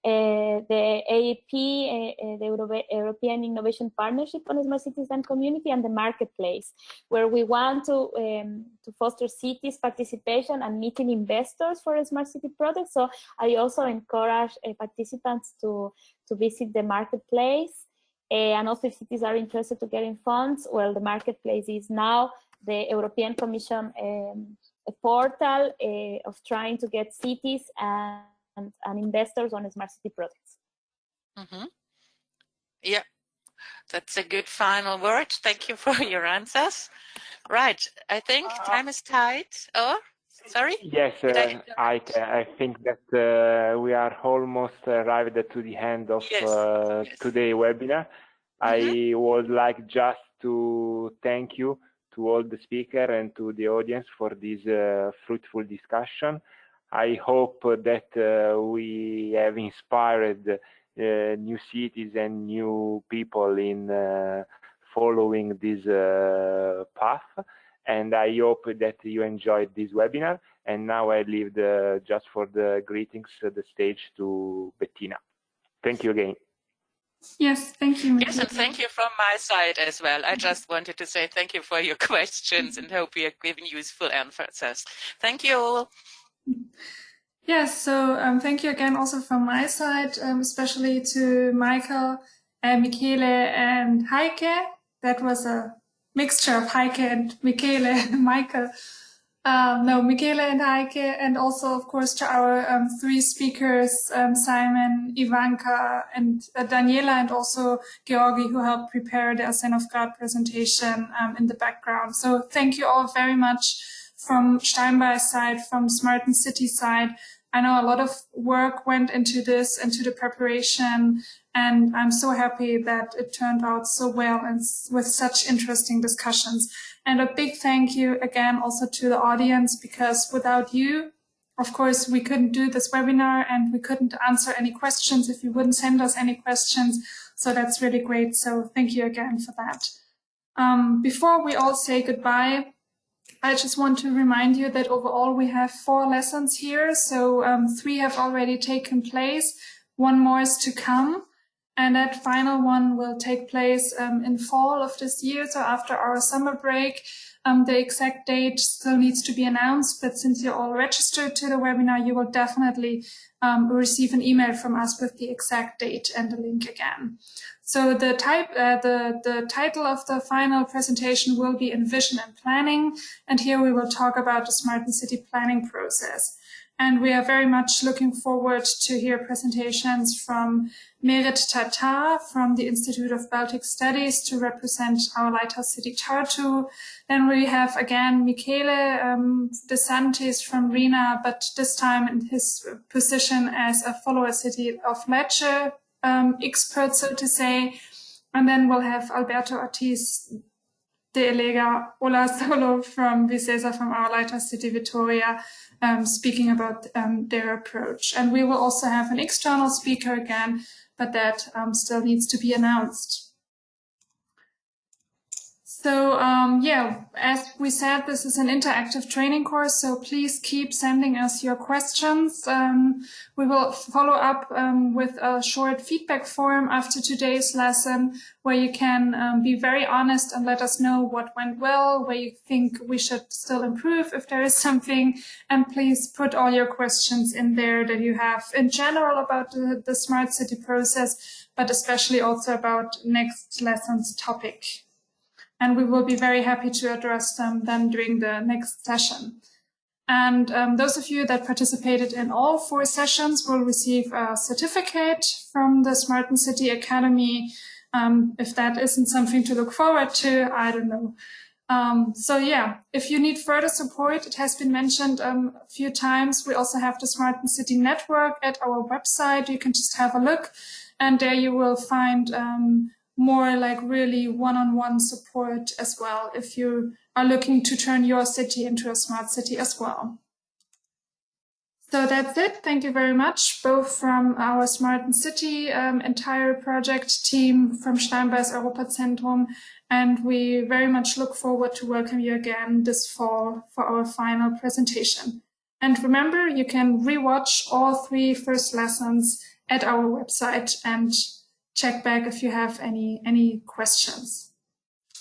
Speaker 4: AEP, the European Innovation Partnership on Smart Cities and Community, and the Marketplace, where we want to foster cities participation and meeting investors for a smart city project. So I also encourage participants to visit the Marketplace, and also if cities are interested to get in funds, well, the Marketplace is now the European Commission a portal of trying to get cities and investors on smart city projects.
Speaker 6: Mm-hmm. Yeah, that's a good final word. Thank you for your answers. Right, I think time is tight. Oh, sorry?
Speaker 2: Yes, I think that we are almost arrived to the end of today's webinar. I would like just to thank you to all the speakers and to the audience for this fruitful discussion. I hope that we have inspired new cities and new people in following this path. And I hope that you enjoyed this webinar. And now I leave just for the greetings the stage to Bettina. Thank you again.
Speaker 1: Yes, thank you, Michele.
Speaker 6: Yes, and thank you from my side as well. I just wanted to say thank you for your questions and hope we are giving useful answers. Thank you all.
Speaker 1: Yes, so thank you again also from my side, especially to Michael, Michele, and Heike. That was a mixture of Heike and Michele and Michael. Michele and Heike, and also, of course, to our three speakers, Simon, Ivanka, and Daniela, and also Georgi, who helped prepare the Asenovgrad presentation in the background. So thank you all very much from Steinbei's side, from SmartEnCity side. I know a lot of work went into this, into the preparation, and I'm so happy that it turned out so well and with such interesting discussions. And a big thank you again also to the audience, because without you, of course, we couldn't do this webinar and we couldn't answer any questions if you wouldn't send us any questions. So that's really great. So thank you again for that. Before we all say goodbye, I just want to remind you that overall we have 4 lessons here. So 3 have already taken place. 1 more is to come. And that final one will take place in fall of this year. So after our summer break, the exact date still needs to be announced. But since you're all registered to the webinar, you will definitely receive an email from us with the exact date and the link again. So the title of the final presentation will be Envision and Planning. And here we will talk about the SmartEnCity planning process. And we are very much looking forward to hear presentations from Merit Tatar from the Institute of Baltic Studies to represent our Lighthouse City Tartu. Then we have again Michele de Santis from RINA, but this time in his position as a follower city of Lecce expert, so to say. And then we'll have Alberto Ortiz de Elega Ola Solo from Vicesa from our Lighthouse City Vitoria, speaking about their approach. And we will also have an external speaker again, but that still needs to be announced. So yeah, as we said, this is an interactive training course, so please keep sending us your questions. We will follow up with a short feedback form after today's lesson, where you can be very honest and let us know what went well, where you think we should still improve if there is something, and please put all your questions in there that you have in general about the Smart City process, but especially also about next lesson's topic. And we will be very happy to address them then during the next session. And those of you that participated in all 4 sessions will receive a certificate from the SmartEnCity Academy. If that isn't something to look forward to, I don't know. So yeah, if you need further support, it has been mentioned a few times, we also have the SmartEnCity network at our website. You can just have a look, and there you will find more like really one-on-one support as well, if you are looking to turn your city into a smart city as well. So that's it. Thank you very much, both from our SmartEnCity entire project team from Steinbeis Europazentrum, and we very much look forward to welcome you again this fall for our final presentation. And remember, you can rewatch all 3 first lessons at our website and check back if you have any questions.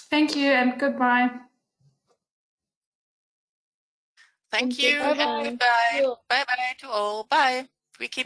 Speaker 1: Thank you and goodbye.
Speaker 6: Thank you.
Speaker 4: Bye-bye.
Speaker 6: And goodbye. Bye-bye to all. Bye. We keep